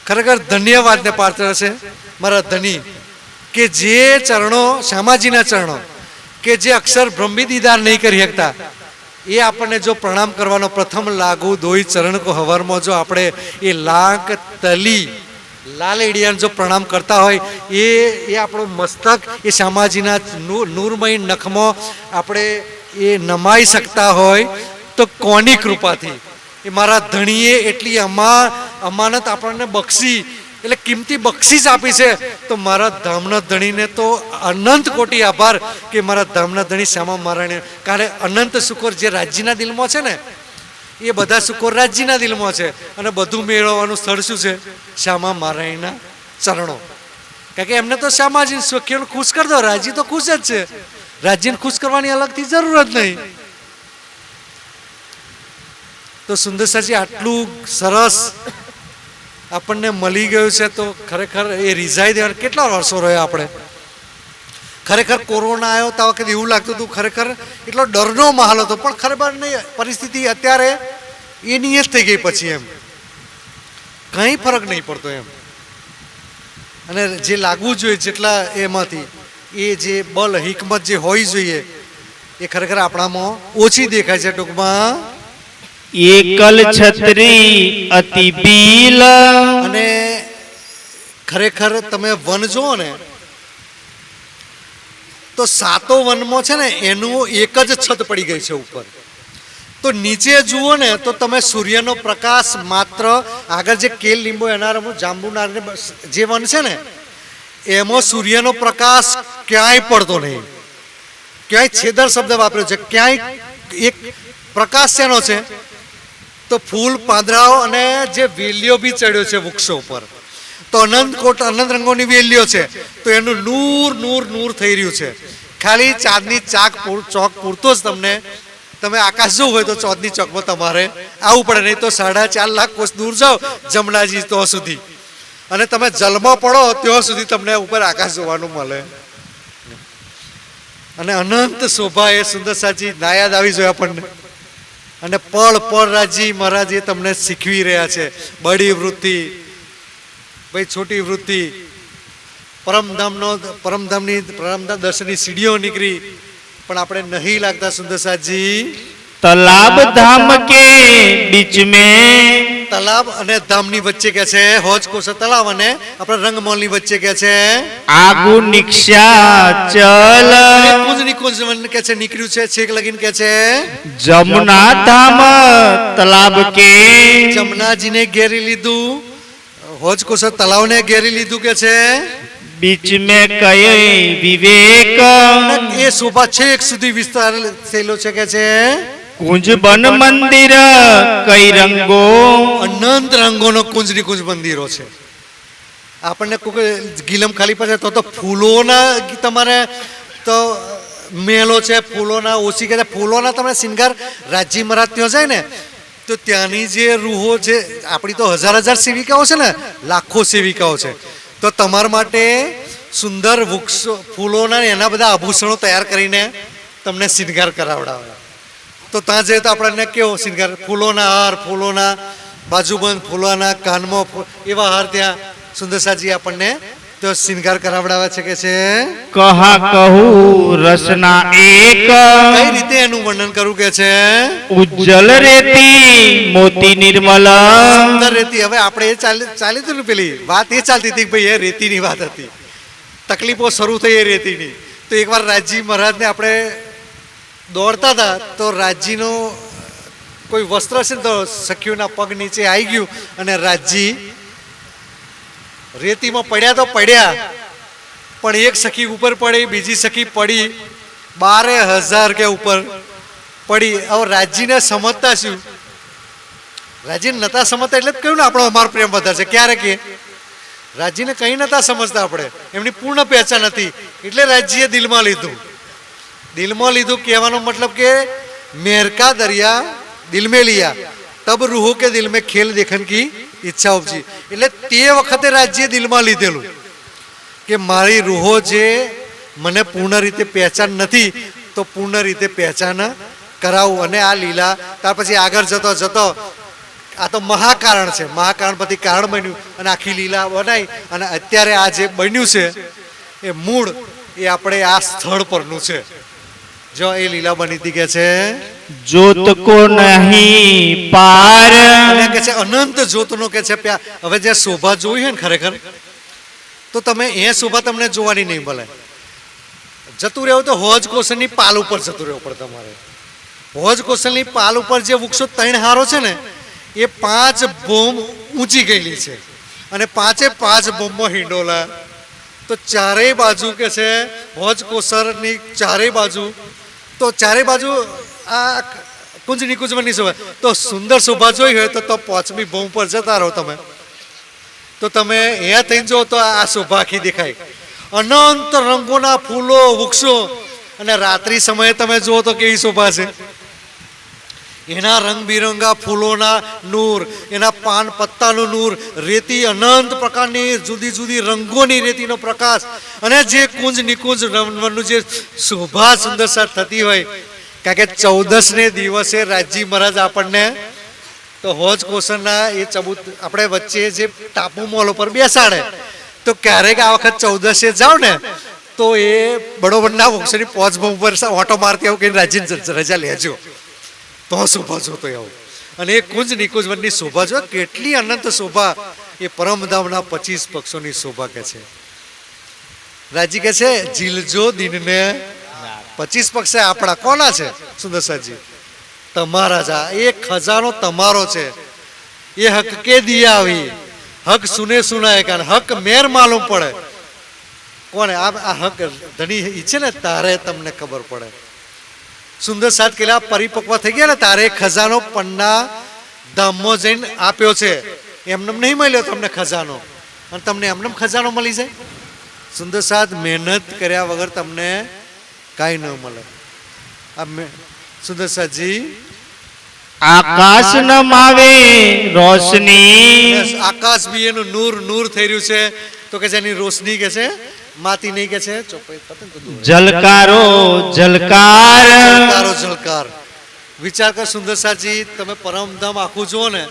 ખરેખર ધન્યવાદને પાત્ર છે મારા ધની કે જે ચરણો શ્યામાજીના ચરણો કે જે અક્ષર બ્રહ્મી દીદાર નહીં કરી શકતા એ આપણને જો પ્રણામ કરવાનો પ્રથમ લાગુ દોઈ ચરણ કો હવારમાં જો આપણે એ લાંક તલી લાલેડિયાને જો પ્રણામ કરતા હોય એ આપણો મસ્તક એ શ્યામાજીના નૂરમય નખમાં આપણે એ નમાઈ શકતા હોય તો કોની કૃપાથી? એ મારા ધણીએ એટલી અમાનત આપણને બક્ષી એટલે કિંમતી બક્ષિસ આપી છે. તો મારા ધામના ધણીને તો અનંત કોટી આભાર કે મારા ધામના ધણી શ્યામા મહારાણી, કારણ અનંત શુકોર જે રાજ્યના દિલમાં છે ને એ બધા શુકોર રાજ્યના દિલમાં છે. અને બધું મેળવવાનું સ્થળ શું છે? શ્યામા મહારાણીના ચરણો. કારણ કે એમને તો શ્યામાજી સખીઓને ખુશ કરી દો, રાજ્ય તો ખુશ જ છે. રાજ્યને ખુશ કરવાની અલગથી જરૂર જ નહીં. તો સુંદરસાજી આટલું સરસ આપણને મળી ગયું છે તો ખરેખર એ રિઝાઈ દેવા કેટલા વર્ષો રહ્યા આપણે. ખરેખર કોરોના આવ્યો તો વખતે એવું લાગતું હતું ખરેખર એટલો ડરનો માહોલ હતો, પણ ખરેખર નહીં પરિસ્થિતિ અત્યારે એ નિયત થઈ ગઈ પછી એમ કંઈ ફરક નહીં પડતો એમ. અને જે લાગવું જોઈએ જેટલા એમાંથી એ જે બલ હિકમત જે હોવી જોઈએ એ ખરેખર આપણામાં ઓછી દેખાય છે. ટૂંકમાં એકલ છત્રી અતિ બીલ. અને ખરેખર તમે વન જુઓ ને તો સાતો વનમાં છે ને એનું એક જ છત પડી ગઈ છે ઉપર. તો નીચે જુઓ ને તો તમે સૂર્યનો પ્રકાશ માત્ર આગળ જે કેલ લીંબો એના જાંબુનાર જે વન છે ને એમાં સૂર્યનો પ્રકાશ ક્યાંય પડતો નહીં. ક્યાંય છેદર શબ્દ વાપર્યો છે. ક્યાંય એક પ્રકાશ શેનો છે? તો ફૂલ પાંદડાઓ અને જે વેલીઓ બી ચડ્યો છે વૃક્ષો ઉપર. તો અનંત રંગોની વેલીઓ છે. તો એનું નૂર નૂર નૂર થઈ રહ્યું છે. ખાલી ચાંદની ચોક પૂરતો જ તમને, તમે આકાશ જોવું હોય તો ચાંદની ચોકમાં તમારે આવવું પડે, નહીં તો 4.5 લાખ કોસ દૂર જાઓ જમનાજી તો સુધી, અને તમે જલમાં પડો ત્યાં સુધી તમને ઉપર આકાશ જોવાનું મળે. અને અનંત શોભા એ સુંદરસાજી નાયાદ આવી જોઈએ આપણને. અને પળ પળ રાજી મહારાજ એ તમને શીખવી રહ્યા છે. બડી વૃત્તિ, ભાઈ છોટી વૃત્તિ, પરમધામ દર્શનની સીડીઓ નીકળી, પણ આપણે નહીં લાગતા સુંદરસાજી. તલાબ ધામ કે બીચ મેં. તલાબ અને ધામની વચ્ચે કે છે હોજ કોસર તલાવ અને આપણે રંગમોલની વચ્ચે કે છે આગુ નિક્ષા ચલ. કુંજની કુંજ કે છે નીકળ્યું છે છેક લગીન કે છે જમુના ધામ તલાબ કે. જમનાજીને ઘેરી લીધું, હોજ કોસર તલાવને ઘેરી લીધું કે છે. બીચ મેં કઈ વિવેક. એ શોભા છેક સુધી વિસ્તાર થયેલો છે કે છે કુંજ બન મંદિર કઈ રંગો. અનંત રંગોનો કુંજની કુંજ મંદિરો છે. આપણને કોઈ ગિલમ ખાલી પડે તો ફૂલોના તમારે તો મહેલો છે, ફૂલોના ઓછી કે ફૂલોના તમે શિંગાર રાજ્ય મહારાજ ત્યાં જાય ને તો ત્યાંની જે રૂહો છે, આપણી તો હજાર સેવિકાઓ છે ને, લાખો સેવિકાઓ છે. તો તમારા માટે સુંદર વૃક્ષો ફૂલોના એના બધા આભૂષણો તૈયાર કરીને તમને શિંગાર કરાવડાવે. તો ત્યાં જઈએ તો આપણને કેવો શિંગાર, ફૂલોના હાર, ફૂલોના બાજુબંધ, ફૂલોના કાનમાં એવા હાર ત્યાં સુંદરસાજી આપણને તો શિંગાર કરાવડાવે છે કે છે. કહા કહું રસના એક. કઈ રીતે એનું વર્ણન કરું કે છે ઉજ્જલ રેતી મોતી નિર્મલ. સુંદર રેતી. હવે આપણે એ ચાલી હતી ને પેલી વાત એ ચાલતી હતી કે ભાઈ એ રેતીની વાત હતી, તકલીફો શરૂ થઈ એ રેતીની. તો એકવાર રાજજી મહારાજને આપણે દોડતા હતા તો રાજજીનો કોઈ વસ્ત્ર છે ને તો સખીઓના પગ નીચે આવી ગયું અને રાજજી રેતીમાં પડ્યા તો પડ્યા, પણ એક સખી ઉપર પડી, બીજી સખી પડી, 12,000 કે ઉપર પડી. હવે રાજજીને સમજતા શું? રાજજીને નતા સમજતા એટલે કહ્યું ને આપણો અમારો પ્રેમ વધારે છે. ક્યારે કે રાજજીને કંઈ નતા સમજતા આપણે, એમની પૂર્ણ પહેચાન હતી એટલે રાજજીએ દિલમાં લીધું. દિલમાં લીધું કહેવાનો મતલબ કે મેરકા દરિયા દિલ में लिया तब रूहो के दिल में खेल देखने की ઈચ્છા ઉપજી. એટલે તે વખતે રાજ્ય દિલમાં લીધેલું કે મારી રૂહો જે મને પૂર્ણ રીતે પહેચાન નથી તો પૂર્ણ રીતે પહેચાન કરાવું. અને આ લીલા ત્યાર પછી આગળ જતો જતો આ તો મહાકારણ છે, મહાકારણ પછી કારણ બન્યું અને આખી લીલા બનાવી અને અત્યારે આ જે બન્યું છે એ મૂળ એ આપણે આ સ્થળ પરનું છે. જો એ લીલા બની હતી કે છે જોત કો નહીં પાર. અને કે છે અનંત જ્યોતનો કે છે. હવે જે શોભા જોઈ છે ને ખરેખર તો તમે એ શોભા તમને જોવાની નહીં મળે. જતું રહેવું તો હોજ કોસલની પાલ ઉપર જતું રહેવું પડે તમારે. હોજ કોસલની પાલ ઉપર જે વૃક્ષો 3 હારો છે ને એ 5 ભૂમ ઊંચી ગયેલી છે. અને 5 બોમ્બો હિંડોલા, તો ચારેય બાજુ કે છે હોજ કોસરની ચારેય બાજુ, તો ચારેય બાજુ આ કુંજ નિકુંજની શોભા. તો સુંદર શોભા જોઈ હોય તો 5મી ભૂમ પર જતા રહો તમે, તો તમે અહીંયા થઈને જો તો આ શોભા આખી દેખાય. અનંત રંગોના ફૂલો, વૃક્ષો, અને રાત્રિ સમયે તમે જુઓ તો કેવી શોભા છે. એના રંગબિરંગા ફૂલોના નૂર, એના પાન પત્તાનું નૂર, રેતી અનંત પ્રકારની જુદી જુદી રંગોની રેતીનો પ્રકાશ, અને જે કુંજ નિકુંજ રમવાનું જે શોભા સુંદરતા થતી હોય. કારણ કે 14ને દિવસે રાજી મહારાજ આપણને તો હોજ કોસરના એ ચબૂત આપણે વચ્ચે જે ટાપુ મોલ ઉપર બેસાડે. તો ક્યારેક આ વખત 14 જાઓ ને તો એ બરોબરના વૃક્ષની પોચભૂમ ઉપર ઓટો મારતી આવું કઈ રાજી રજા લેજો, તો શોભા જોતો આવું. અને એ કુંજ નિકુંજની શોભા જો કેટલી અનંત શોભા, એ પરમધામના 25 પક્ષોની શોભા કે છે. રાજી કે છે ઝીલજો દિનને 25 પક્ષ આપણા કોના છે સુંદરસાજી? તમારા જ. એ ખજાનો તમારો છે. એ હક કે દિયા આવી, હક સુને સુનાય, કારણ હક મેર માલુમ પડે. કોને આ હક ધણી ઈચ્છે ને તારે તમને ખબર પડે. સુંદર સાત કેલા પરિપક્વ થઈ ગયા ને તારે ખજાનો પન્ના ધામમાં જઈને આપ્યો છે. એમને નહીં મળ્યો તમને ખજાનો, અને તમને એમને ખજાનો મળી જાય? સુંદર સાત મહેનત કર્યા વગર તમને કાંઈ ન મળે. સુંદર સાતજી આકાશ ન માવે રોશની, આકાશ બી એનું નૂર નૂર થઈ રહ્યું છે. તો કે જેની રોશની કે છે માતી નહીં કે છે જલકારો જલકાર, જલકારો જલકાર. વિચાર કર સુંદર સાજી, તમે પરમધામ આખું જુઓ ને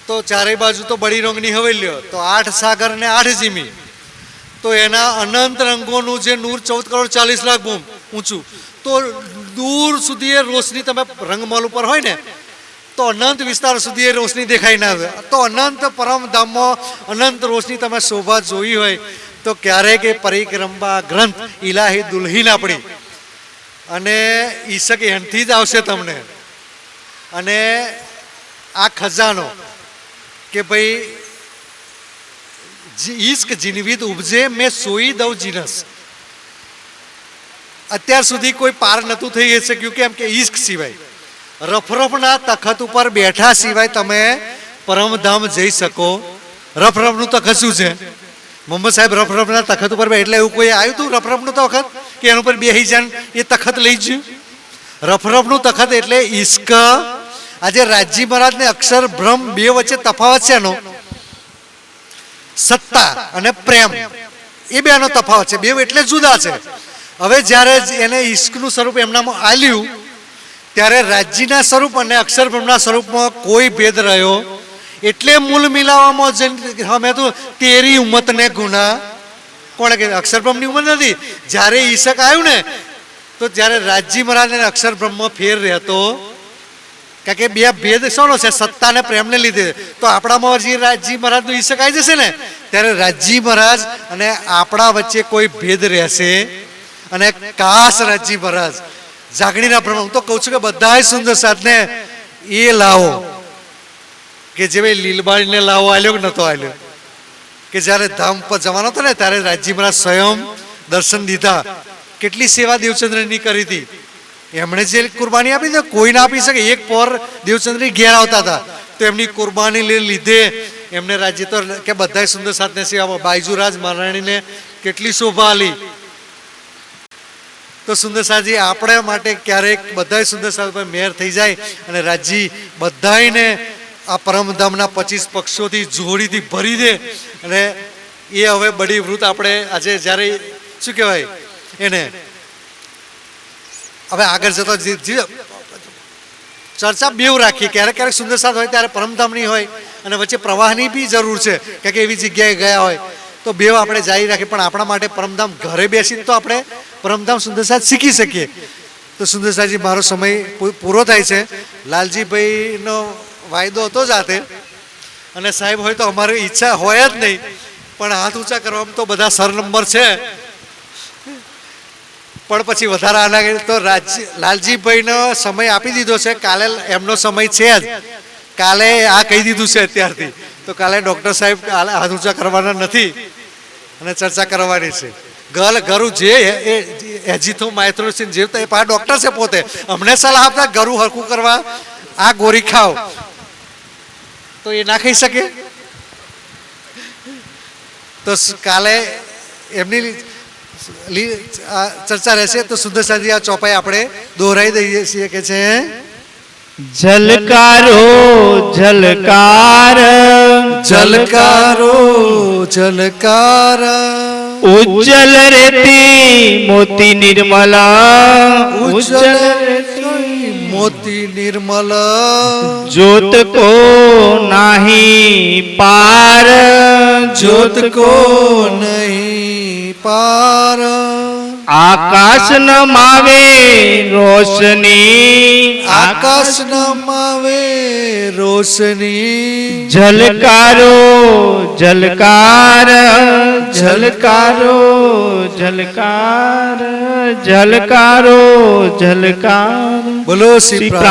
તો ચારે બાજુ તો બળી રંગની હવેલીઓ, તો 8 સાગર ને 8 જીમી, તો એના અનંત રંગોનું જે નૂર 14 કરોડ 40 લાખ બૂમ ઊંચું, તો દૂર સુધી એ રોશની તમે રંગમહોલ ઉપર હોય ને તો અનંત વિસ્તાર સુધી એ રોશની દેખાઈ ના આવે. તો અનંત પરમધામમાં અનંત રોશની તમે શોભા જોઈ હોય તો ક્યારેક એ પરિક્રમા ગ્રંથ ઇલાહી દુલ્હીન આપણી અને ઈશક એનથી જ આવશે તમને. અને આ ખજાનો કે ભાઈ ઈશ્ક જીનવીદ ઉપજે મેં સોઈ દઉં જીનસ. અત્યાર સુધી કોઈ પાર નહોતું થઈ શક્યું, કેમ કે ઈશ્ક સિવાય, રફરફના તખત ઉપર બેઠા સિવાય તમે પરમધામ જઈ શકો. રફરફનું તખત શું છે? મોહમ્મદ સાહેબ રફરફના તખત ઉપર એટલે એવું કોઈ આવ્યું હતું રફરફનું તખત કે એના ઉપર બેસી જાય એ તખત લઈ ગયું? રફરફનું તખત એટલે ઈશ્ક. આજે રાજી મહારાજને અક્ષર બ્રહ્મ બે વચ્ચે તફાવત છે એનો, સત્તા અને પ્રેમ, એ બેનો તફાવત છે. બે એટલે જુદા છે. હવે જ્યારે એને ઈશ્કનું સ્વરૂપ એમનામાં આલ્યું ત્યારે રાજ્યના સ્વરૂપ અને અક્ષર બ્રહ્મના સ્વરૂપમાં કોઈ ભેદ રહ્યો. એટલે મૂળ મિલાવવામાં અમે તો તેરી ઉમ્મતને ગુના, કોણે કે અક્ષર બ્રહ્મની ઉંમર નથી. જ્યારે ઈશક આવ્યું ને તો જ્યારે રાજજી મહારાજ અને અક્ષર બ્રહ્મ ફેર રહેતો, કારણ કે બે ભેદ શોનો છે? સત્તા અને પ્રેમને લીધે. તો આપણામાં જે રાજજી મહારાજનું ઈશક આવી જશે ને ત્યારે રાજજી મહારાજ અને આપણા વચ્ચે કોઈ ભેદ રહેશે. અને કાશ રાજજી મહારાજ જાગણીના બ્રહ્મ, હું તો કહું છું કે બધા સુંદર સાધને એ લાવો કે જે ભાઈ લીલબાણીને લાવો આલ્યો કે નતો આલ્યો, કે જ્યારે ધામ પર જવાનો હતો ને ત્યારે રાજજી મહારાજ સ્વયં દર્શન દીધા. કેટલી સેવા દેવચંદ્રની કરી હતી એમણે. જે કુરબાની આપી તો કોઈ ના આપી શકે. એક પોર દેવચંદ્રની ઘેર આવતા હતા તો એમની કુરબાની લીધે એમને રાજ્ય તો કે બધા સુંદર સાથને સેવા. બાઈજુરાજ મહારાણીને કેટલી શોભા આલી. તો સુંદર સાજી આપણે માટે ક્યારેક બધા સુંદર સાથ પર મેર થઈ જાય અને રાજજી બધાને આ પરમધામના 25 પક્ષોથી જોડીથી ભરી દે. અને એ હવે બડી વૃત આપણે આજે જ્યારે શું કહેવાય એને હવે આગળ જતો ચર્ચા બેવ રાખીએ. ક્યારેક ક્યારેક સુંદર સાથ હોય ત્યારે પરમધામની હોય અને વચ્ચે પ્રવાહની બી જરૂર છે, કારણ કે એવી જગ્યાએ ગયા હોય તો બેવ આપણે જારી રાખીએ. પણ આપણા માટે પરમધામ ઘરે બેસીને તો આપણે પરમધામ સુંદરસાદ શીખી શકીએ. તો સુંદરસાદજી મારો સમય પૂરો થાય છે. લાલજીભાઈનો વાયદો હતો જાતે, અને સાહેબ હોય તો અમારી ઈચ્છા હોય જ નહીં, પણ હાથ ઊંચા કરવામાં તો બધા સર નંબર છે. પણ પછી વધારે આના તો લાલજીભાઈનો સમય આપી દીધો છે. કાલે એમનો સમય છે જ, કાલે આ કહી દીધું છે અત્યારથી. તો કાલે ડૉક્ટર સાહેબ કાલે હાથ ઊંચા કરવાના નથી અને ચર્ચા કરવાની છે. ગરું જે એજીથોમાઇથ્રોસિન જે એ પા ડૉક્ટર છે પોતે અમને સલાહ આપતા ગરું હરખું કરવા આ ગોળી ખાવ તો એ ના ખાઈ શકે. તો કાલે એમની ચર્ચા રહેશે. તો સુંદર સાંજી આ ચોપાઈ આપણે દોહરાઈ દઈએ છીએ કે છે ઝલકારો ઝલકાર ઝલકારો ઝલકાર ઉજ્જલ રેતી મોતી નિર્મલા ઉજ્જલ રેતી મોતી નિર્મલ જ્યોત કો નાહી પાર જ્યોત કો નહીં પાર આકાશ ન માવે રોશની આકાશ નમાવે રોશની ઝલકારો ઝલકાર ઝલકારો ઝલકાર ઝલકારો ઝલકાર બોલો શ્રી